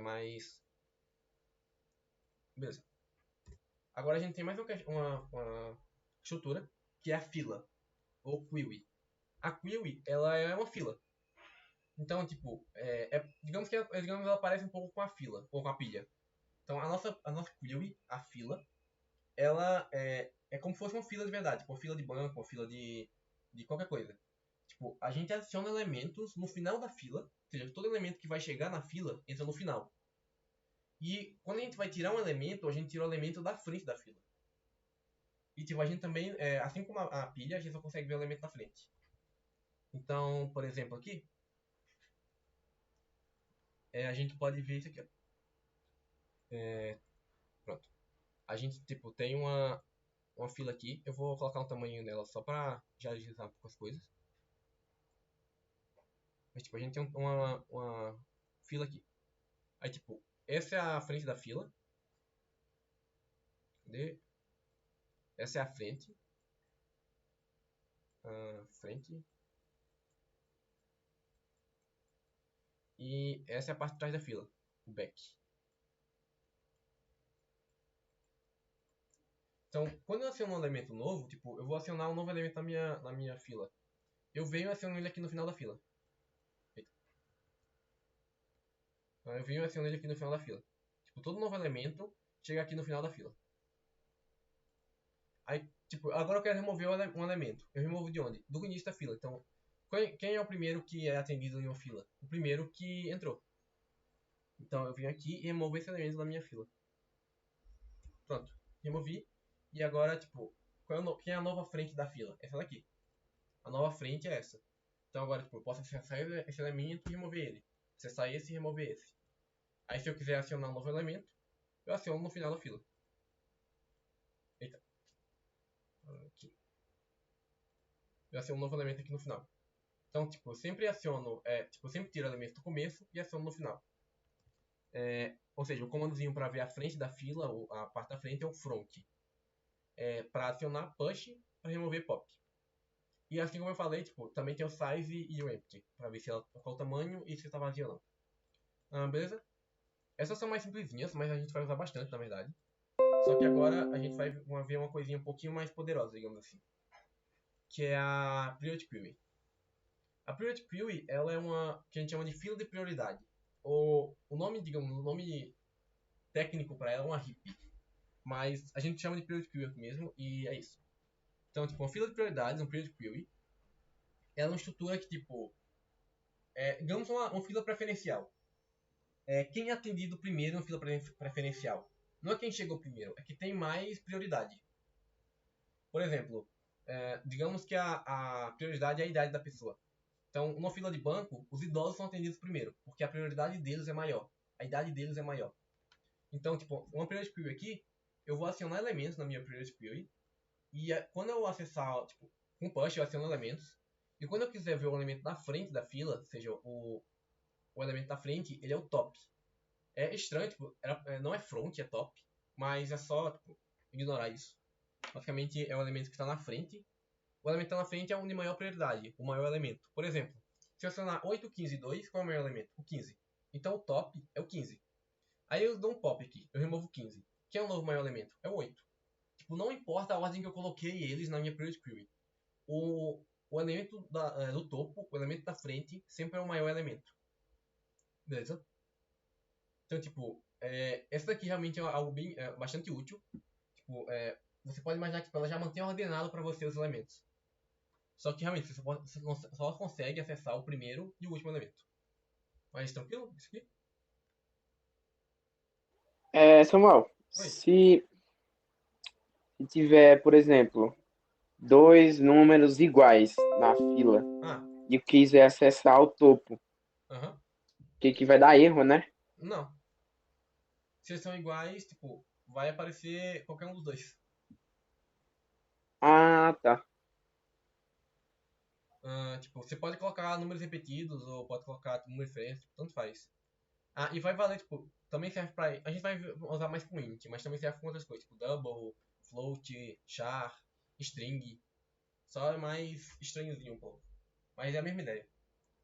Mas... Beleza. Agora a gente tem mais uma estrutura, que é a fila, ou queue. A queue, ela é uma fila. Então, tipo, digamos que ela parece um pouco com a fila, ou com a pilha. Então, a nossa queue, a fila, ela é como se fosse uma fila de verdade. Tipo, uma fila de banco, uma fila de qualquer coisa. Tipo, a gente adiciona elementos no final da fila. Ou seja, todo elemento que vai chegar na fila entra no final. E quando a gente vai tirar um elemento, a gente tira o elemento da frente da fila. E tipo, a gente também, assim como a pilha, a gente só consegue ver o elemento da frente. Então, por exemplo, aqui, a gente pode ver isso aqui, ó. Pronto. A gente, tipo, tem uma fila aqui. Eu vou colocar um tamanho nela só pra já agilizar um pouco as coisas. Mas, tipo, a gente tem uma fila aqui. Aí, tipo, essa é a frente da fila. Cadê? Essa é a frente. Frente. E essa é a parte de trás da fila. O back. Então, quando eu aciono um elemento novo, tipo, eu vou acionar um novo elemento na minha fila. Eu venho e aciono ele aqui no final da fila. Eita. Então, eu venho e aciono ele aqui no final da fila. Tipo, todo novo elemento chega aqui no final da fila. Aí, tipo, agora eu quero remover um elemento. Eu removo de onde? Do início da fila. Então, quem é o primeiro que é atendido em uma fila? O primeiro que entrou. Então, eu venho aqui e removo esse elemento da minha fila. Pronto. Removi. E agora, tipo, quem é a nova frente da fila? Essa daqui. A nova frente é essa. Então agora, tipo, eu posso acessar esse elemento e remover ele. Acessar esse e remover esse. Aí se eu quiser acionar um novo elemento, eu aciono no final da fila. Eita. Aqui. Eu aciono um novo elemento aqui no final. Então, tipo, eu sempre aciono, tipo, eu sempre tiro o elemento do começo e aciono no final. Ou seja, o comandozinho para ver a frente da fila, ou a parte da frente, é o front. Para acionar push, para remover pop. E assim como eu falei, tipo, também tem o size e o empty, para ver se ela, qual o tamanho e se está vazia ou não. Beleza? Essas são mais simplesinhas, mas a gente vai usar bastante, na verdade. Só que agora a gente vai ver uma coisinha um pouquinho mais poderosa, digamos assim. Que é a Priority Queue. A Priority Queue, ela é uma que a gente chama de fila de prioridade. O nome, digamos, o nome técnico para ela é uma heap. Mas a gente chama de Priority Queue aqui mesmo, e é isso. Então, tipo, uma fila de prioridades, um Priority Queue, ela é uma estrutura que, tipo, digamos uma fila preferencial. Quem é atendido primeiro na fila preferencial? Não é quem chegou primeiro, é que tem mais prioridade. Por exemplo, digamos que a prioridade é a idade da pessoa. Então, numa fila de banco, os idosos são atendidos primeiro, porque a prioridade deles é maior. A idade deles é maior. Então, tipo, uma priority queue aqui, eu vou acionar elementos na minha priority queue. E quando eu acessar, tipo, com push, eu aciono elementos. E quando eu quiser ver o elemento da frente da fila, ou seja, o elemento da frente, ele é o top. É estranho, tipo, não é front, é top. Mas é só, tipo, ignorar isso. Basicamente, é o elemento que está na frente. O elemento que está na frente é o de maior prioridade, o maior elemento. Por exemplo, se eu acionar 8, 15 e 2, qual é o maior elemento? O 15. Então o top é o 15. Aí eu dou um pop aqui, eu removo o 15. Quem é o novo maior elemento? É o 8. Tipo, não importa a ordem que eu coloquei eles na minha priority queue. O elemento do topo, o elemento da frente, sempre é o maior elemento. Beleza? Então, tipo, essa daqui realmente é algo bastante útil. Tipo, você pode imaginar que ela já mantém ordenado para você os elementos. Só que realmente você só consegue acessar o primeiro e o último elemento. Mas tranquilo? Isso aqui? Samuel, Oi. se tiver, por exemplo, dois números iguais na fila Ah, e eu quiser acessar o topo, aham. que vai dar erro, né? Não. Se eles são iguais, tipo, vai aparecer qualquer um dos dois. Ah, tá. Tipo, você pode colocar números repetidos ou pode colocar número diferente, tanto faz. E vai valer, tipo, também serve pra. A gente vai usar mais com int, mas também serve com outras coisas, tipo double, float, char, string. Só é mais estranhozinho um pouco. Mas é a mesma ideia.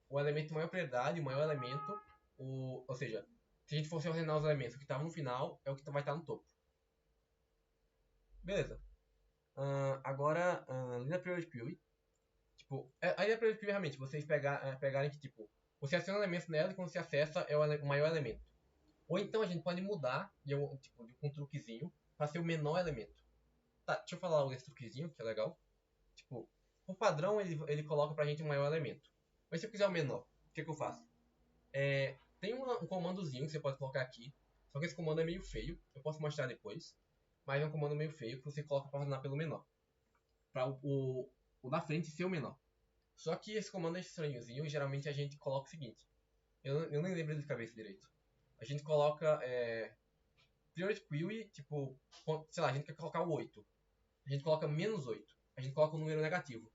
O elemento de maior prioridade, o maior elemento, ou seja, se a gente fosse ordenar os elementos, o que estava no final é o que vai estar no topo. Beleza. Agora, linha priority queue. Tipo, a linha priority queue realmente, vocês pegarem que, tipo, você adiciona elementos nela e quando você acessa é o maior elemento. Ou então a gente pode mudar tipo, com um truquezinho para ser o menor elemento. Tá, deixa eu falar logo desse truquezinho, que é legal. Tipo, por padrão ele coloca pra gente o maior elemento. Mas se eu quiser o menor, o que eu faço? Tem um comandozinho que você pode colocar aqui. Só que esse comando é meio feio. Eu posso mostrar depois. Mas é um comando meio feio que você coloca para ordenar pelo menor. Para o da frente ser o menor. Só que esse comando é estranhozinho. Geralmente a gente coloca o seguinte. Eu nem lembro de cabeça direito. A gente coloca priority queue, tipo, sei lá, a gente quer colocar o 8. A gente coloca menos 8. A gente coloca um número negativo.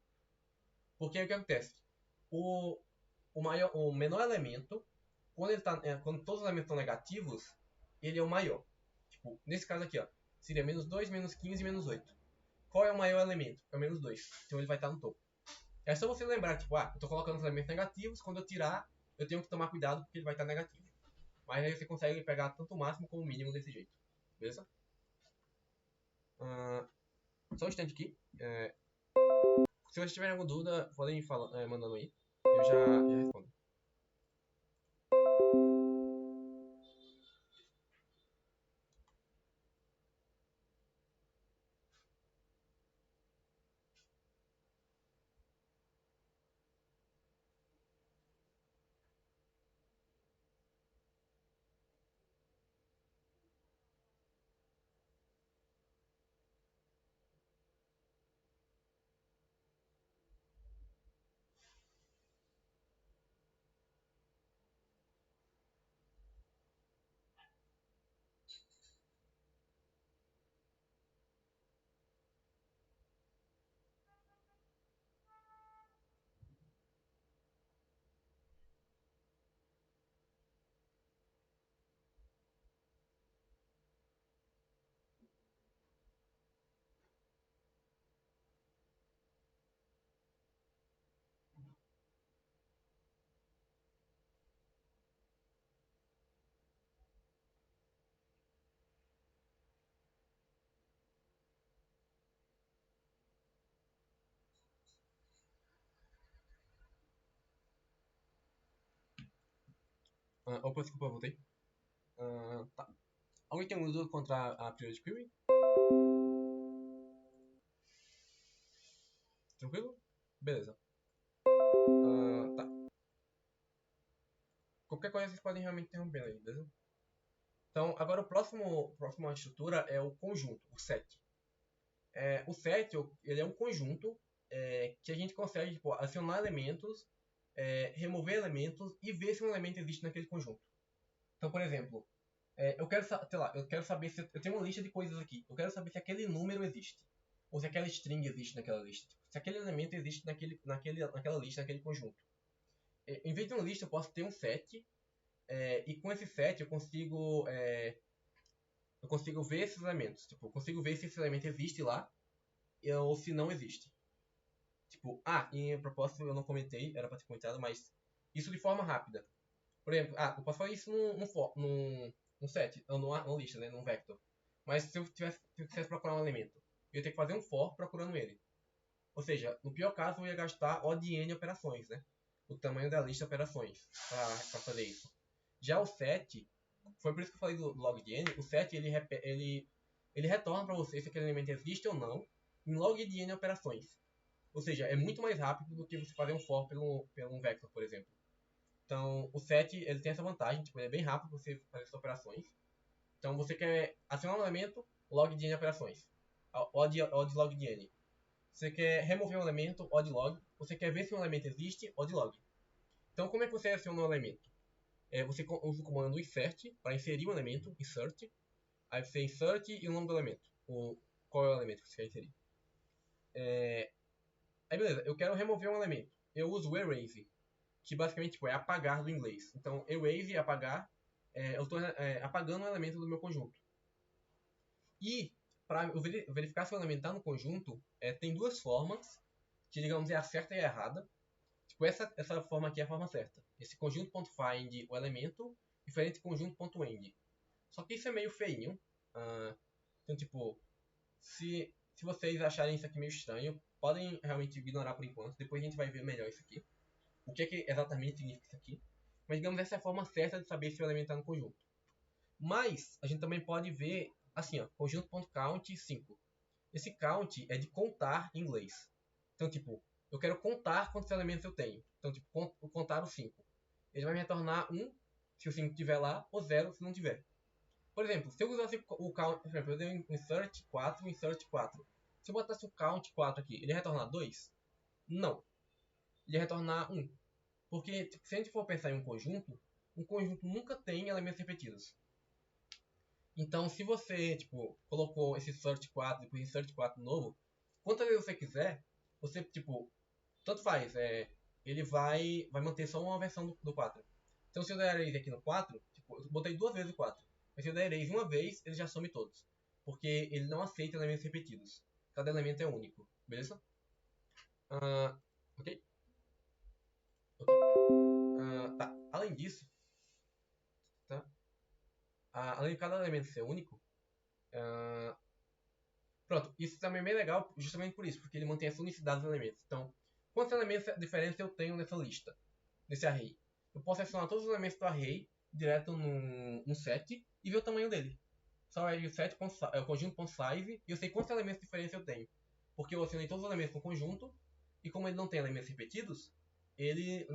Porque aí o que acontece? O menor elemento, quando todos os elementos estão negativos, ele é o maior. Tipo, nesse caso aqui, ó, seria menos 2, menos 15 e menos 8. Qual é o maior elemento? É o menos 2. Então ele vai estar no topo. É só você lembrar, tipo, eu estou colocando os elementos negativos, quando eu tirar, eu tenho que tomar cuidado porque ele vai estar negativo. Mas aí você consegue pegar tanto o máximo como o mínimo desse jeito. Beleza? Só um instante aqui. Se vocês tiverem alguma dúvida, podem ir mandando aí. Eu já respondo. Opa, desculpa, eu voltei. Tá. Alguém tem alguma dúvida contra a Priority Query? Tranquilo? Beleza. Tá. Qualquer coisa vocês podem realmente interromper aí, beleza? Então, agora próxima estrutura é o conjunto, o set. O set, ele é um conjunto que a gente consegue tipo, acionar elementos, remover elementos e ver se um elemento existe naquele conjunto. Então, por exemplo, eu quero saber se eu tenho uma lista de coisas aqui. Eu quero saber se aquele número existe. Ou se aquela string existe naquela lista. Se aquele elemento existe naquela lista, naquele conjunto. Em vez de uma lista, eu posso ter um set. E com esse set eu consigo ver esses elementos. Tipo, eu consigo ver se esse elemento existe lá ou se não existe. Tipo, em propósito eu não comentei, era para ter comentado, mas isso de forma rápida. Por exemplo, eu posso fazer isso num set, ou numa lista, né, num vector. Mas se eu quisesse procurar um elemento, eu ia ter que fazer um for procurando ele. Ou seja, no pior caso eu ia gastar O de N operações, né? O tamanho da lista de operações para fazer isso. Já o set, foi por isso que eu falei do log de N, o set ele retorna para você se aquele elemento existe ou não em log de N operações. Ou seja, é muito mais rápido do que você fazer um for pelo um vector, por exemplo. Então, o set ele tem essa vantagem, tipo, ele é bem rápido você fazer essas operações. Então, você quer acionar um elemento, log de N operações. O de log de N. Você quer remover um elemento, o de log. Você quer ver se um elemento existe, o de log. Então, como é que você aciona um elemento? Você usa o comando insert para inserir um elemento, insert. Aí você insert e o nome do elemento. Qual é o elemento que você quer inserir. Aí beleza, eu quero remover um elemento. Eu uso o erase, que basicamente tipo, é apagar do inglês. Então, erase, apagar, eu estou apagando um elemento do meu conjunto. E para eu verificar se o elemento está no conjunto, tem duas formas, que digamos é a certa e a errada. Tipo, essa forma aqui é a forma certa. Esse conjunto.find o elemento, diferente de conjunto.end. Só que isso é meio feinho. Então, tipo, se vocês acharem isso aqui meio estranho, podem realmente ignorar por enquanto. Depois a gente vai ver melhor isso aqui. O que exatamente significa isso aqui. Mas, digamos, essa é a forma certa de saber se o elemento está no conjunto. Mas, a gente também pode ver, assim, ó, conjunto.count 5. Esse count é de contar em inglês. Então, tipo, eu quero contar quantos elementos eu tenho. Então, tipo, contar os 5. Ele vai me retornar 1 se o 5 estiver lá, ou 0 se não tiver. Por exemplo, se eu usasse o count, por exemplo, eu dei insert 4, insert 4. Se eu botasse o count 4 aqui, ele ia retornar 2? Não. Ele ia retornar 1. Porque tipo, se a gente for pensar em um conjunto nunca tem elementos repetidos. Então, se você tipo, colocou esse insert 4 e depois insert 4 novo, quantas vezes você quiser, você, tipo, tanto faz, ele vai manter só uma versão do 4. Então, se eu der erase aqui no 4, tipo, eu botei duas vezes o 4. Mas se eu der erase uma vez, ele já some todos. Porque ele não aceita elementos repetidos. Cada elemento é único, beleza? Ok? Tá. Além disso, tá? Além de cada elemento ser único, pronto, isso também é bem legal justamente por isso, porque ele mantém essa unicidade dos elementos. Então, quantos elementos diferentes eu tenho nessa lista, nesse array? Eu posso selecionar todos os elementos do array direto num set e ver o tamanho dele. Só é o set o conjunto.size e eu sei quantos elementos diferentes eu tenho. Porque eu acionei todos os elementos no conjunto e como ele não tem elementos repetidos, ele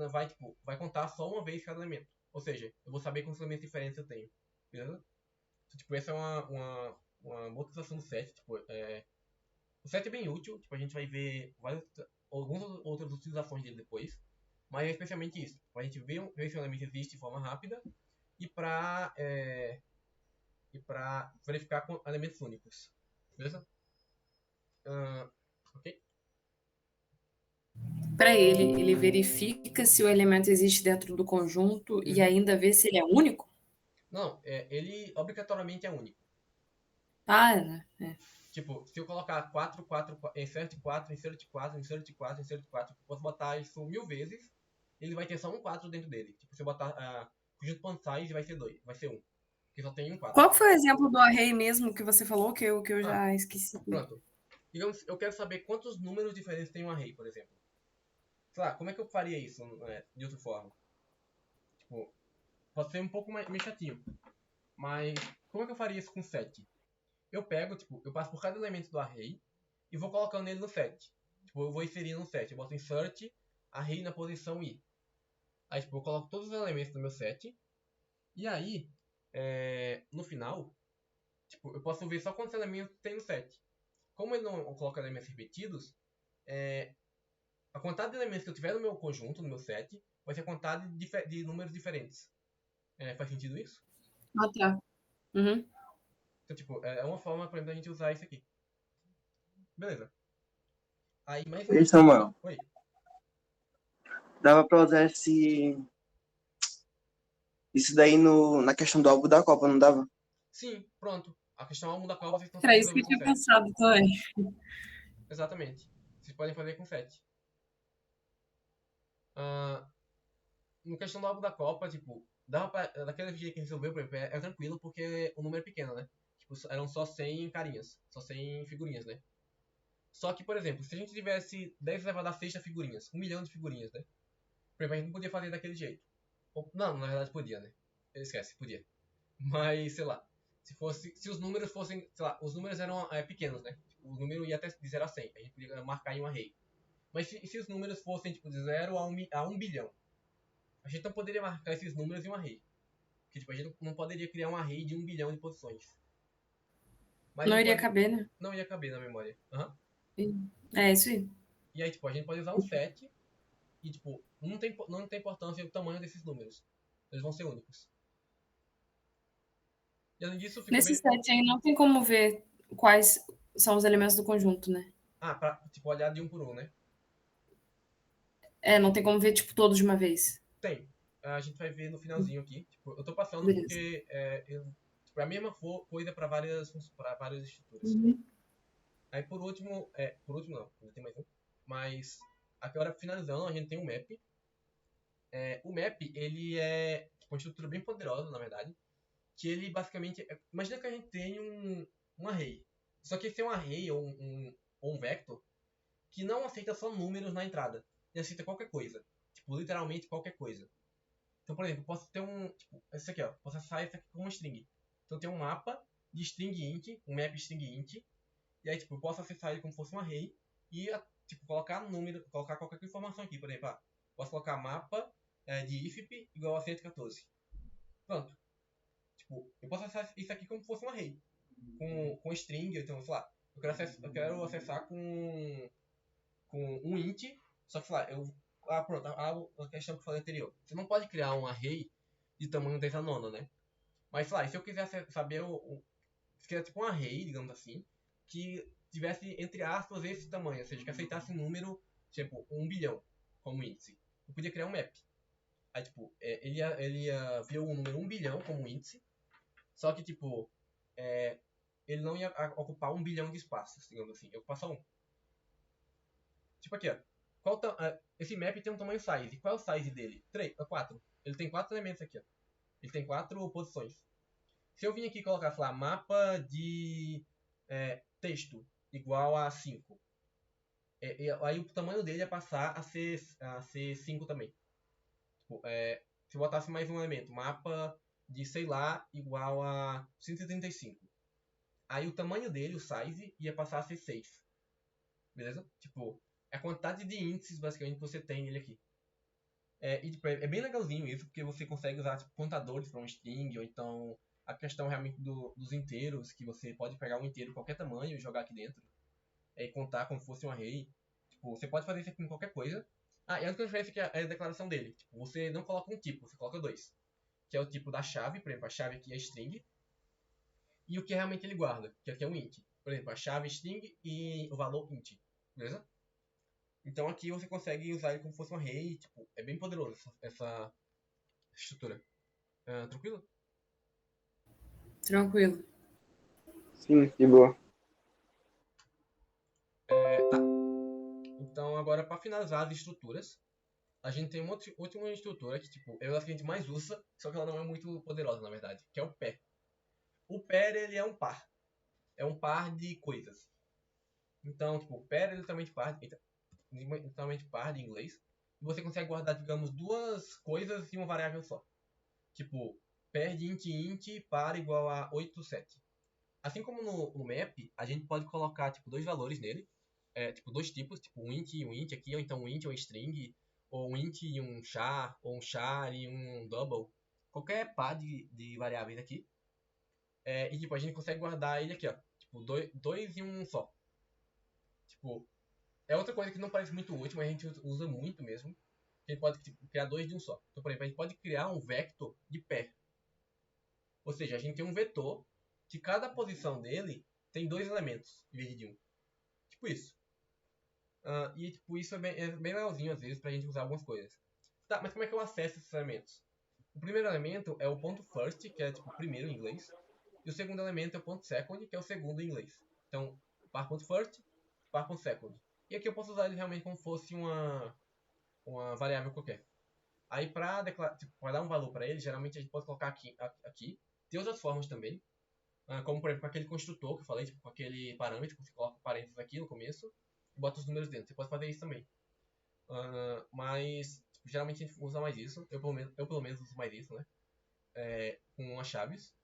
vai contar só uma vez cada elemento. Ou seja, eu vou saber quantos elementos diferentes eu tenho. Beleza? Então, tipo, essa é uma boa utilização do set. Tipo, o set é bem útil. Tipo, a gente vai ver algumas outras utilizações dele depois. Mas é especialmente isso. Pra gente ver se o elemento existe de forma rápida e pra verificar com elementos únicos. Beleza? Ok? Para ele verifica se o elemento existe dentro do conjunto e ainda vê se ele é único? Não, ele obrigatoriamente é único. Ah, Tipo, se eu colocar 4, 4, insert 4, insert 4, insert 4, insert 4, posso botar isso 1000 vezes, ele vai ter só um 4 dentro dele. Tipo, se eu botar conjunto.size vai ser 2, vai ser 1. Porque só tem um 4. Qual foi o exemplo do array mesmo que você falou que eu já esqueci? Pronto. Digamos, eu quero saber quantos números diferentes tem um array, por exemplo. Sei lá, como é que eu faria isso de outra forma? Tipo, pode ser um pouco meio chatinho. Mas, como é que eu faria isso com 7? Eu pego, tipo, eu passo por cada elemento do array e vou colocando ele no set. Tipo, eu vou inserindo no set. Eu boto insert, array na posição i. Aí, tipo, eu coloco todos os elementos do meu set. E aí, no final, tipo, eu posso ver só quantos elementos tem no set. Como ele não coloca elementos repetidos, a quantidade de elementos que eu tiver no meu conjunto, no meu set, vai ser a quantidade de números diferentes. Faz sentido isso? Ah, tá. Uhum. Então, tipo, é uma forma, por exemplo, da gente usar isso aqui. Beleza. Aí, mais Ei, Samuel, Oi. dava pra usar isso daí na questão do álbum da Copa, não dava? Sim, pronto. A questão álbum da Copa vocês Era conseguem isso que resolver eu com tinha 7. pensado também. Exatamente. Vocês podem fazer com 7. No questão do álbum da Copa, tipo, daquele jeito que a gente resolveu, por exemplo, é tranquilo porque o número é pequeno, né? Tipo, eram só 100 carinhas, só 100 figurinhas, né? Só que, por exemplo, se a gente tivesse 10 elevado a sexta figurinhas, 1 milhão de figurinhas, né? Por exemplo, a gente não podia fazer daquele jeito. Não, na verdade podia, né? Esquece, podia. Mas, sei lá, se os números fossem, sei lá, os números eram pequenos, né? Tipo, o número ia até de 0 a 100, a gente podia marcar em um array. Mas se os números fossem, tipo, de 0 a 1 bilhão, a gente não poderia marcar esses números em um array. Porque, tipo, a gente não poderia criar um array de 1 bilhão de posições. Mas a Não gente iria pode... caber, né? Não ia caber na memória. É isso aí. E aí, tipo, a gente pode usar um set e, tipo, não tem importância o tamanho desses números. Eles vão ser únicos. E além disso, fica Nesse bem... set aí não tem como ver quais são os elementos do conjunto, né? pra, tipo, olhar de um por um, né? Não tem como ver, tipo, todos de uma vez. Tem. A gente vai ver no finalzinho aqui. Tipo, eu tô passando Beleza. porque tipo, é a mesma coisa para várias estruturas. Uhum. Aí por último não, ainda tem mais um. Mas agora finalizando, a gente tem um map. O map, ele é tipo, uma estrutura bem poderosa, na verdade. Que ele basicamente. Imagina que a gente tem um array. Só que esse é um array ou um vector que não aceita só números na entrada. Ele aceita qualquer coisa. Tipo, literalmente qualquer coisa. Então, por exemplo, eu posso ter tipo, esse aqui, ó. Posso acessar esse aqui como uma string. Então, tem um mapa de string int, um map string int. E aí, tipo, eu posso acessar ele como se fosse um array e, tipo, colocar número, colocar qualquer informação aqui. Por exemplo, posso colocar mapa de ifp igual a 114. Pronto. Tipo, eu posso acessar isso aqui como se fosse um array. Com string, então, sei lá, eu quero acessar com um int, só que, sei lá, pronto, a questão que eu falei anterior. Você não pode criar um array de tamanho 10 a nona, né? Mas, sei lá, se eu quiser saber se quiser tipo um array, digamos assim, que tivesse, entre aspas, esse tamanho, ou seja, que aceitasse um número, tipo, 1 bilhão como índice. Eu podia criar um map. Aí, tipo, ele ia ver o número 1 bilhão como índice, só que, tipo, ele não ia ocupar 1 bilhão de espaços, digamos assim. Eu ocupar só um. Tipo aqui, ó. Esse map tem um tamanho size. Qual é o size dele? 4. Ele tem 4 elementos aqui, ó. Ele tem 4 posições. Se eu vim aqui e colocar, sei lá, mapa de texto igual a 5, aí o tamanho dele ia passar a ser 5 também. Tipo, se eu botasse mais um elemento, mapa de, sei lá, igual a 135. Aí o tamanho dele, o size, ia passar a ser 6. Beleza? Tipo, é a quantidade de índices, basicamente, que você tem nele aqui. E tipo, é bem legalzinho isso, porque você consegue usar tipo, contadores para um string, ou então a questão realmente dos inteiros, que você pode pegar um inteiro de qualquer tamanho e jogar aqui dentro, e contar como se fosse um array. Tipo, você pode fazer isso aqui com qualquer coisa. E a única diferença é a declaração dele. Tipo, você não coloca um tipo, você coloca dois. Que é o tipo da chave, por exemplo, a chave aqui é string, e o que realmente ele guarda, que aqui é um int. Por exemplo, a chave string e o valor int. Beleza? Então aqui você consegue usar ele como se fosse um array, tipo, é bem poderoso essa estrutura. Tranquilo? Tranquilo. Sim, de boa. Tá. Então agora para finalizar as estruturas, a gente tem uma última estrutura que tipo, é a que a gente mais usa, só que ela não é muito poderosa na verdade, que é o pair. O pair ele é um par. É um par de coisas. Então, tipo, o pair é literalmente par de inglês. E você consegue guardar, digamos, duas coisas em uma variável só. Tipo, pair de int par igual a 87. Assim como no map, a gente pode colocar tipo dois valores nele, tipo dois tipos, tipo um int e um int aqui, ou então um int e um string, ou um int e um char, ou um char e um double, qualquer par de variáveis aqui. E tipo, a gente consegue guardar ele aqui, ó, tipo dois em um só. Tipo, é outra coisa que não parece muito útil, mas a gente usa muito mesmo. A gente pode tipo, criar dois de um só. Então, por exemplo, a gente pode criar um vector de pair. Ou seja, a gente tem um vetor que cada posição dele tem dois elementos em vez de um. Tipo isso. E tipo, isso é bem legalzinho às vezes pra gente usar algumas coisas. Tá, mas como é que eu acesso esses elementos? O primeiro elemento é o ponto first, que é tipo primeiro em inglês. E o segundo elemento é o ponto second, que é o segundo em inglês. Então, par.first, par.second. E aqui eu posso usar ele realmente como se fosse uma variável qualquer. Aí para tipo, dar um valor para ele, geralmente a gente pode colocar aqui. Tem outras formas também. Como por exemplo com aquele construtor que eu falei, tipo, com aquele parâmetro, que você coloca parênteses aqui no começo e bota os números dentro. Você pode fazer isso também. Mas tipo, geralmente a gente usa mais isso. Eu pelo menos uso mais isso, né? Com as chaves.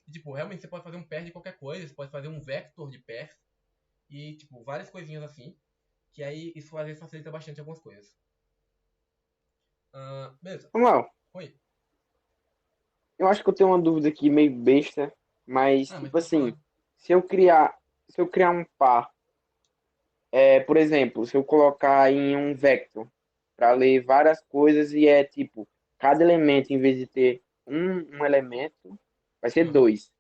E tipo, realmente você pode fazer um pair de qualquer coisa, você pode fazer um vector de pairs e tipo, várias coisinhas assim. Que aí isso às vezes facilita bastante algumas coisas. Beleza. Samuel, Oi. eu acho que eu tenho uma dúvida aqui meio besta, mas Mas tipo pode assim, falar. se eu criar um par, por exemplo, se eu colocar em um vector para ler várias coisas e é tipo, cada elemento em vez de ter um elemento, vai ser Uhum. dois.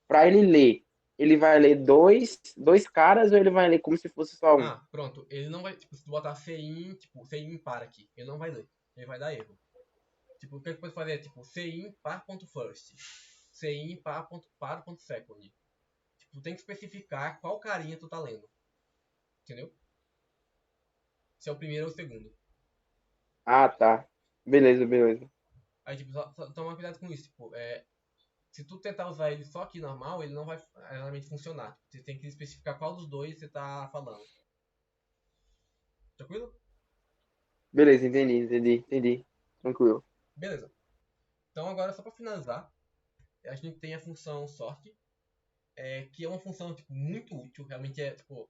Para ele ler, ele vai ler dois caras ou ele vai ler como se fosse só um? Ah, pronto. Ele não vai, tipo, se tu botar CIN, tipo, CIN par aqui, ele não vai ler. Ele vai dar erro. Tipo, o que tu pode fazer é, tipo, CIN par.first, CIN par.second. Tipo, tu tem que especificar qual carinha tu tá lendo. Entendeu? Se é o primeiro ou o segundo. Ah, tá. Beleza, beleza. Aí, tipo, só toma cuidado com isso. Tipo, se tu tentar usar ele só aqui normal, ele não vai realmente funcionar. Tipo, você tem que especificar qual dos dois você tá falando. Tranquilo? Beleza, entendi. Tranquilo. Beleza. Então agora, só pra finalizar, a gente tem a função sort, que é uma função tipo, muito útil. Realmente tipo,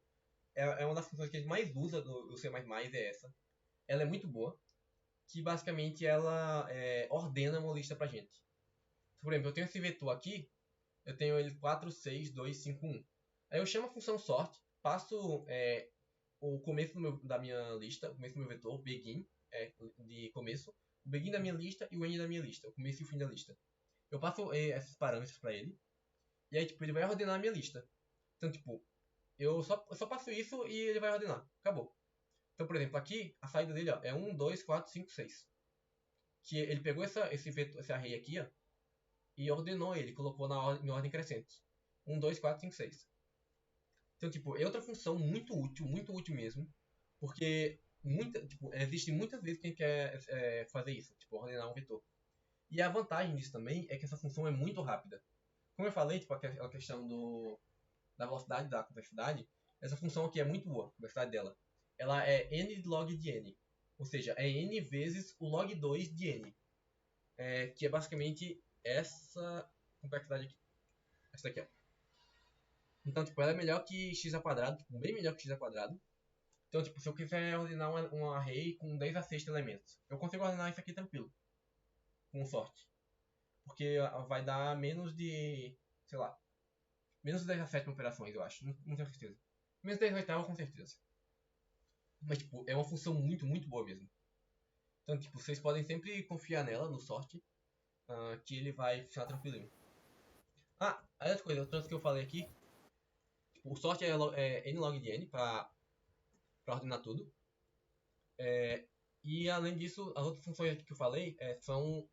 é uma das funções que a gente mais usa do C++, é essa. Ela é muito boa, que basicamente ela ordena uma lista pra gente. Por exemplo, eu tenho esse vetor aqui, eu tenho ele 4, 6, 2, 5, 1. Aí eu chamo a função sort, passo o começo da minha lista, o começo do meu vetor, begin, de começo, o begin da minha lista e o end da minha lista, o começo e o fim da lista. Eu passo esses parâmetros para ele, e aí tipo, ele vai ordenar a minha lista. Então, tipo, eu só passo isso e ele vai ordenar. Acabou. Então, por exemplo, aqui a saída dele ó, é 1, 2, 4, 5, 6. Que ele pegou esse array aqui ó, e ordenou ele, colocou em ordem crescente. 1, 2, 4, 5, 6. Então, tipo, é outra função muito útil mesmo. Porque existe muitas vezes que a gente quer fazer isso, tipo, ordenar um vetor. E a vantagem disso também é que essa função é muito rápida. Como eu falei, tipo, a questão da velocidade da complexidade, essa função aqui é muito boa, a complexidade dela. Ela é n log de n. Ou seja, é n vezes o log 2 de n. Que é basicamente essa complexidade aqui. Essa daqui, ó. Então, tipo, ela é melhor que x ao quadrado, tipo, bem melhor que x ao quadrado. Então, tipo, se eu quiser ordenar um array com 10 a 6 elementos, eu consigo ordenar isso aqui tranquilo, com sorte. Porque vai dar menos de, sei lá, menos de 10 a 7 operações, eu acho. Não tenho certeza. Menos de 10 oitavos, com certeza. Mas, tipo, é uma função muito boa mesmo. Então, tipo, vocês podem sempre confiar nela, no sorte, que ele vai funcionar tranquilinho. Ah, aí outra coisa, outras que eu falei aqui, tipo, o sorte é n log de n pra ordenar tudo. E além disso, as outras funções aqui que eu falei são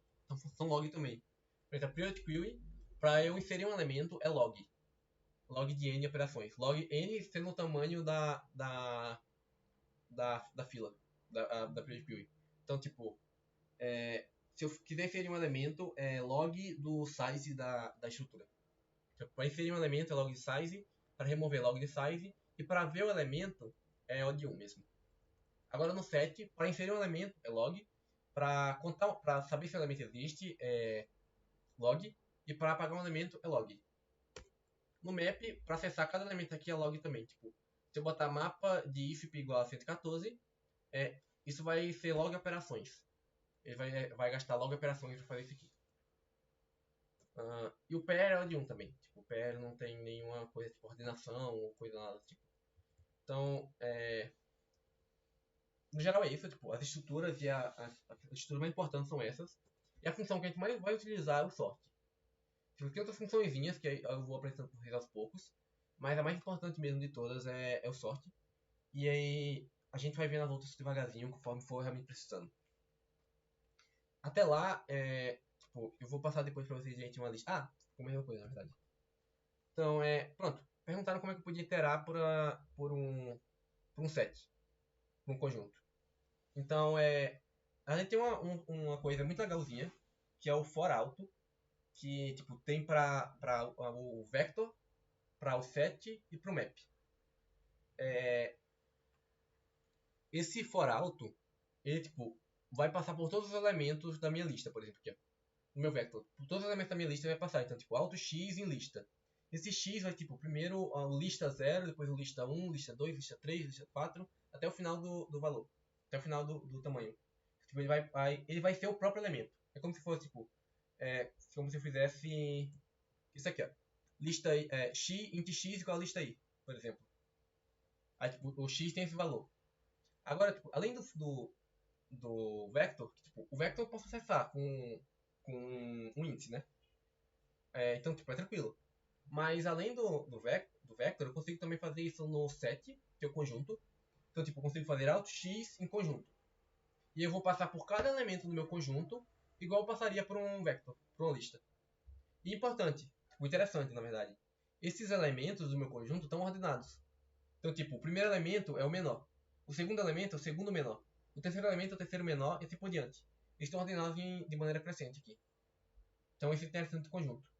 log também. Por exemplo, a priority query, para eu inserir um elemento, é log. Log de n operações. Log n sendo o tamanho da fila, da priority query. Então, tipo, se eu quiser inserir um elemento, é log do size da estrutura. Para inserir um elemento é log de size, para remover log de size, e para ver o elemento é o de 1 mesmo. Agora no set, para inserir um elemento é log, para saber se o elemento existe é log, e para apagar um elemento é log. No map, para acessar cada elemento aqui é log também. Tipo, se eu botar mapa de if igual a 114, isso vai ser log operações. Ele vai gastar log operações para fazer isso aqui. E o pair é o de 1 também. Tipo, o pair não tem nenhuma coisa de coordenação ou coisa nada tipo. Então, no geral é isso, tipo, as estruturas e as estruturas mais importantes são essas. E a função que a gente mais vai utilizar é o sort. Tipo, tem outras funçõezinhas que eu vou apresentando para vocês aos poucos, mas a mais importante mesmo de todas é o sort. E aí a gente vai vendo as outras devagarzinho conforme for realmente precisando. Até lá, tipo, eu vou passar depois para vocês, gente, uma lista. Com a mesma coisa, na verdade. Então, pronto. Perguntaram como é que eu podia iterar por um set, por um conjunto. Então, a gente tem uma coisa muito legalzinha, que é o for alto, que tipo, tem para o vector, para o set e para o map. Esse for alto, ele tipo, vai passar por todos os elementos da minha lista, por exemplo, aqui, ó, no meu vector. Por todos os elementos da minha lista vai passar, então tipo, alto x em lista. Esse x vai tipo, primeiro o lista 0, depois o lista 1, lista 2, lista 3, lista 4, até o final do valor, até o final do tamanho. Tipo, ele vai ser o próprio elemento. É como se fosse, tipo, como se eu fizesse isso aqui, ó. Lista x, int x igual a lista i, por exemplo. Aí, tipo, o x tem esse valor. Agora, tipo, além do vector, tipo, o vector eu posso acessar com um int, né? Então, tipo, é tranquilo. Mas além do vector, eu consigo também fazer isso no set, que é o conjunto. Então, tipo, eu consigo fazer alt x em conjunto. E eu vou passar por cada elemento do meu conjunto, igual eu passaria por um vector, por uma lista. E importante, tipo, interessante, na verdade. Esses elementos do meu conjunto estão ordenados. Então, tipo, o primeiro elemento é o menor. O segundo elemento é o segundo menor. O terceiro elemento é o terceiro menor e assim por diante. Eles estão ordenados de maneira crescente aqui. Então, isso é interessante do conjunto.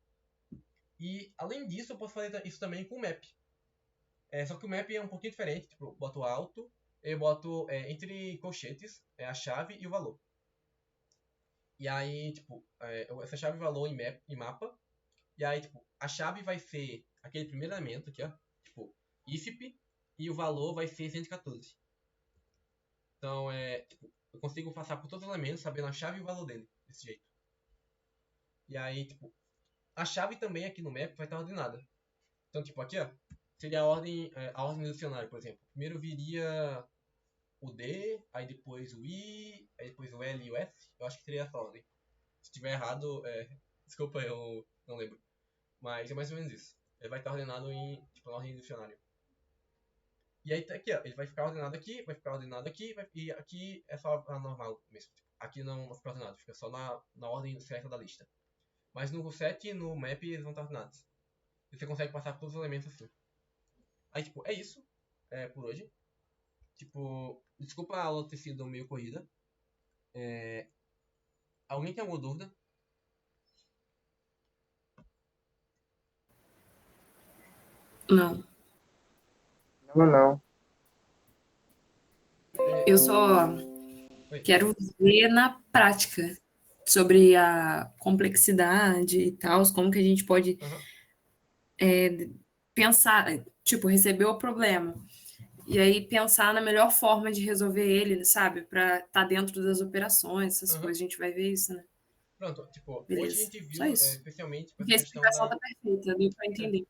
E, além disso, eu posso fazer isso também com o map. Só que o map é um pouquinho diferente. Tipo, eu boto alto, eu boto entre colchetes a chave e o valor. E aí, tipo, essa chave e valor em mapa. E aí, tipo, a chave vai ser aquele primeiro elemento aqui, ó. Tipo, IFP. E o valor vai ser 114. Então, tipo, eu consigo passar por todos os elementos, sabendo a chave e o valor dele. Desse jeito. E aí, tipo, a chave também aqui no map vai estar ordenada. Então, tipo, aqui, ó. Seria a ordem do dicionário, por exemplo. Primeiro viria o D, aí depois o I, aí depois o L e o S. Eu acho que seria essa ordem. Se tiver errado, desculpa, eu não lembro. Mas é mais ou menos isso. Ele vai estar ordenado tipo, na ordem do dicionário. E aí tá aqui, ó. Ele vai ficar ordenado aqui, vai ficar ordenado aqui, e aqui é só a normal mesmo. Aqui não fica ordenado, fica só na ordem certa da lista. Mas no set e no map eles vão estar ordenados. E você consegue passar por todos os elementos assim. Aí, tipo, é isso por hoje. Tipo, desculpa a aula ter sido meio corrida. Alguém tem alguma dúvida? Não. Não. Eu só Oi. quero ver na prática sobre a complexidade e tal, como que a gente pode Aham. pensar, tipo, receber o problema. E aí pensar na melhor forma de resolver ele, sabe? Para estar dentro das operações, essas Aham. coisas. A gente vai ver isso, né? Pronto, tipo, hoje a Beleza. gente Só viu isso. especialmente com Porque essa a questão explicação da. tá perfeita, deu para entender.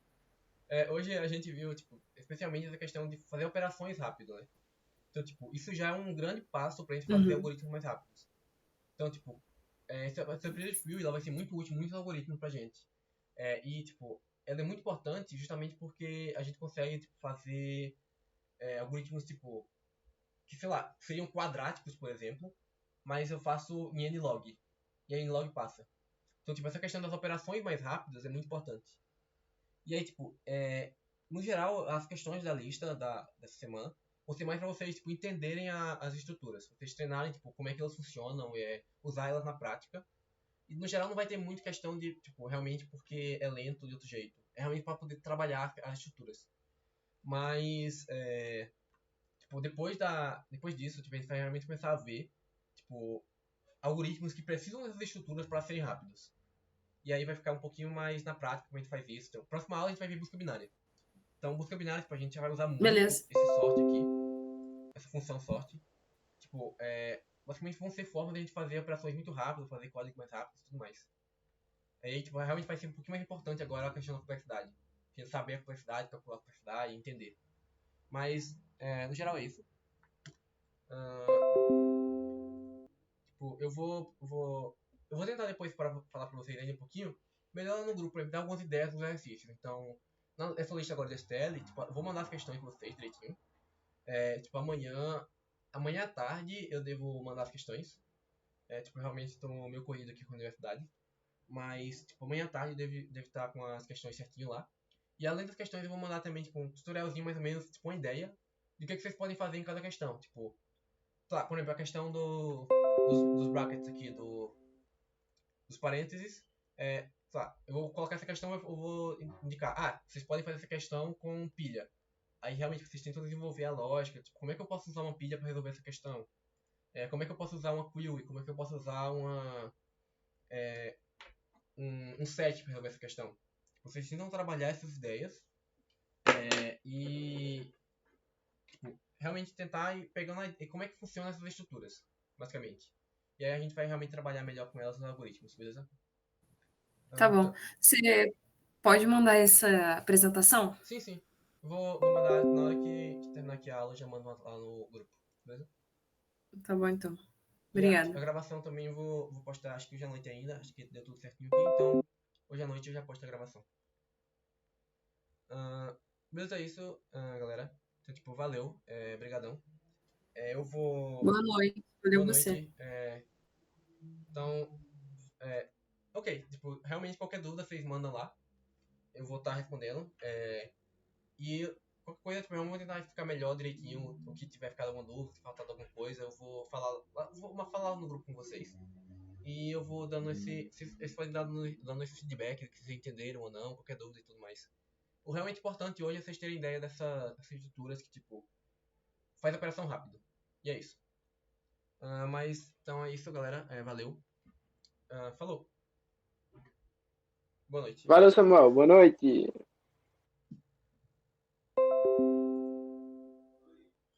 Hoje a gente viu, tipo, especialmente essa questão de fazer operações rápido, né? Então, tipo, isso já é um grande passo pra gente fazer Uhum. algoritmos mais rápidos. Então, tipo, essa Bridge View ela vai ser muito útil, muitos algoritmos pra gente. E, tipo, ela é muito importante justamente porque a gente consegue tipo, fazer algoritmos, tipo, que, sei lá, seriam quadráticos, por exemplo, mas eu faço em nlog. E a nlog passa. Então, tipo, essa questão das operações mais rápidas é muito importante. E aí, tipo, no geral, as questões da lista dessa semana vão ser mais para vocês, tipo, entenderem as estruturas. Vocês treinarem, tipo, como é que elas funcionam, usar elas na prática. E, no geral, não vai ter muita questão de, tipo, realmente porque é lento de outro jeito. É realmente para poder trabalhar as estruturas. Mas, tipo, depois disso, tipo, a gente vai realmente começar a ver, tipo, algoritmos que precisam dessas estruturas para serem rápidos. E aí vai ficar um pouquinho mais na prática como a gente faz isso. Então, próxima aula a gente vai ver busca binária. Então, busca binária, tipo, a gente já vai usar muito Beleza. esse sorte aqui, essa função sorte. Tipo, basicamente vão ser formas de a gente fazer operações muito rápido, fazer código mais rápido e tudo mais. Aí, tipo, realmente vai ser um pouquinho mais importante agora a questão da complexidade. A gente saber a complexidade, calcular a complexidade e entender. Mas, no geral é isso. Tipo, eu vou tentar depois para falar pra vocês ainda um pouquinho, melhor no grupo, pra me dar algumas ideias dos exercícios. Então, nessa lista agora de STL, tipo, eu vou mandar as questões pra vocês direitinho. Tipo, amanhã à tarde eu devo mandar as questões. Tipo, eu realmente estou meio corrido aqui com a universidade. Mas, tipo, amanhã à tarde deve estar com as questões certinho lá. E além das questões, eu vou mandar também, tipo, um tutorialzinho mais ou menos, tipo, uma ideia de o que vocês podem fazer em cada questão. Tipo, tá, por exemplo, a questão dos brackets aqui, dos parênteses. Tá, eu vou colocar essa questão, eu vou indicar. Vocês podem fazer essa questão com pilha. Aí realmente vocês tentam desenvolver a lógica. Tipo, como é que eu posso usar uma pilha para resolver essa questão? Como é que eu posso usar uma queue? Como é que eu posso usar um set para resolver essa questão? Vocês tentam trabalhar essas ideias e tipo, realmente tentar ir pegando como é que funcionam essas estruturas, basicamente. E aí a gente vai realmente trabalhar melhor com elas nos algoritmos, beleza? Tá bom. Então, Você pode mandar essa apresentação? sim, sim. Vou mandar na hora que terminar aqui a aula, eu já mando lá no grupo, beleza? Tá bom, então. E a Obrigada. gravação também vou postar, acho que hoje à noite ainda, acho que deu tudo certinho aqui, então hoje à noite eu já posto a gravação. Beleza, é isso, galera. Então, tipo, valeu. Brigadão. Eu vou... Boa noite. Valeu Boa você. noite. Então, ok. Tipo, realmente qualquer dúvida vocês mandam lá. Eu vou estar respondendo. E qualquer coisa, tipo, vamos tentar explicar melhor direitinho o que tiver ficado alguma dúvida, se faltar alguma coisa, eu vou falar no grupo com vocês. E eu vou dando vocês podem dando esse feedback, que vocês entenderam ou não, qualquer dúvida e tudo mais. O realmente importante hoje é vocês terem ideia dessas estruturas que, tipo, faz a operação rápido. E é isso. Mas, então é isso, galera. Valeu. Falou. Boa noite. Valeu, Samuel. Boa noite.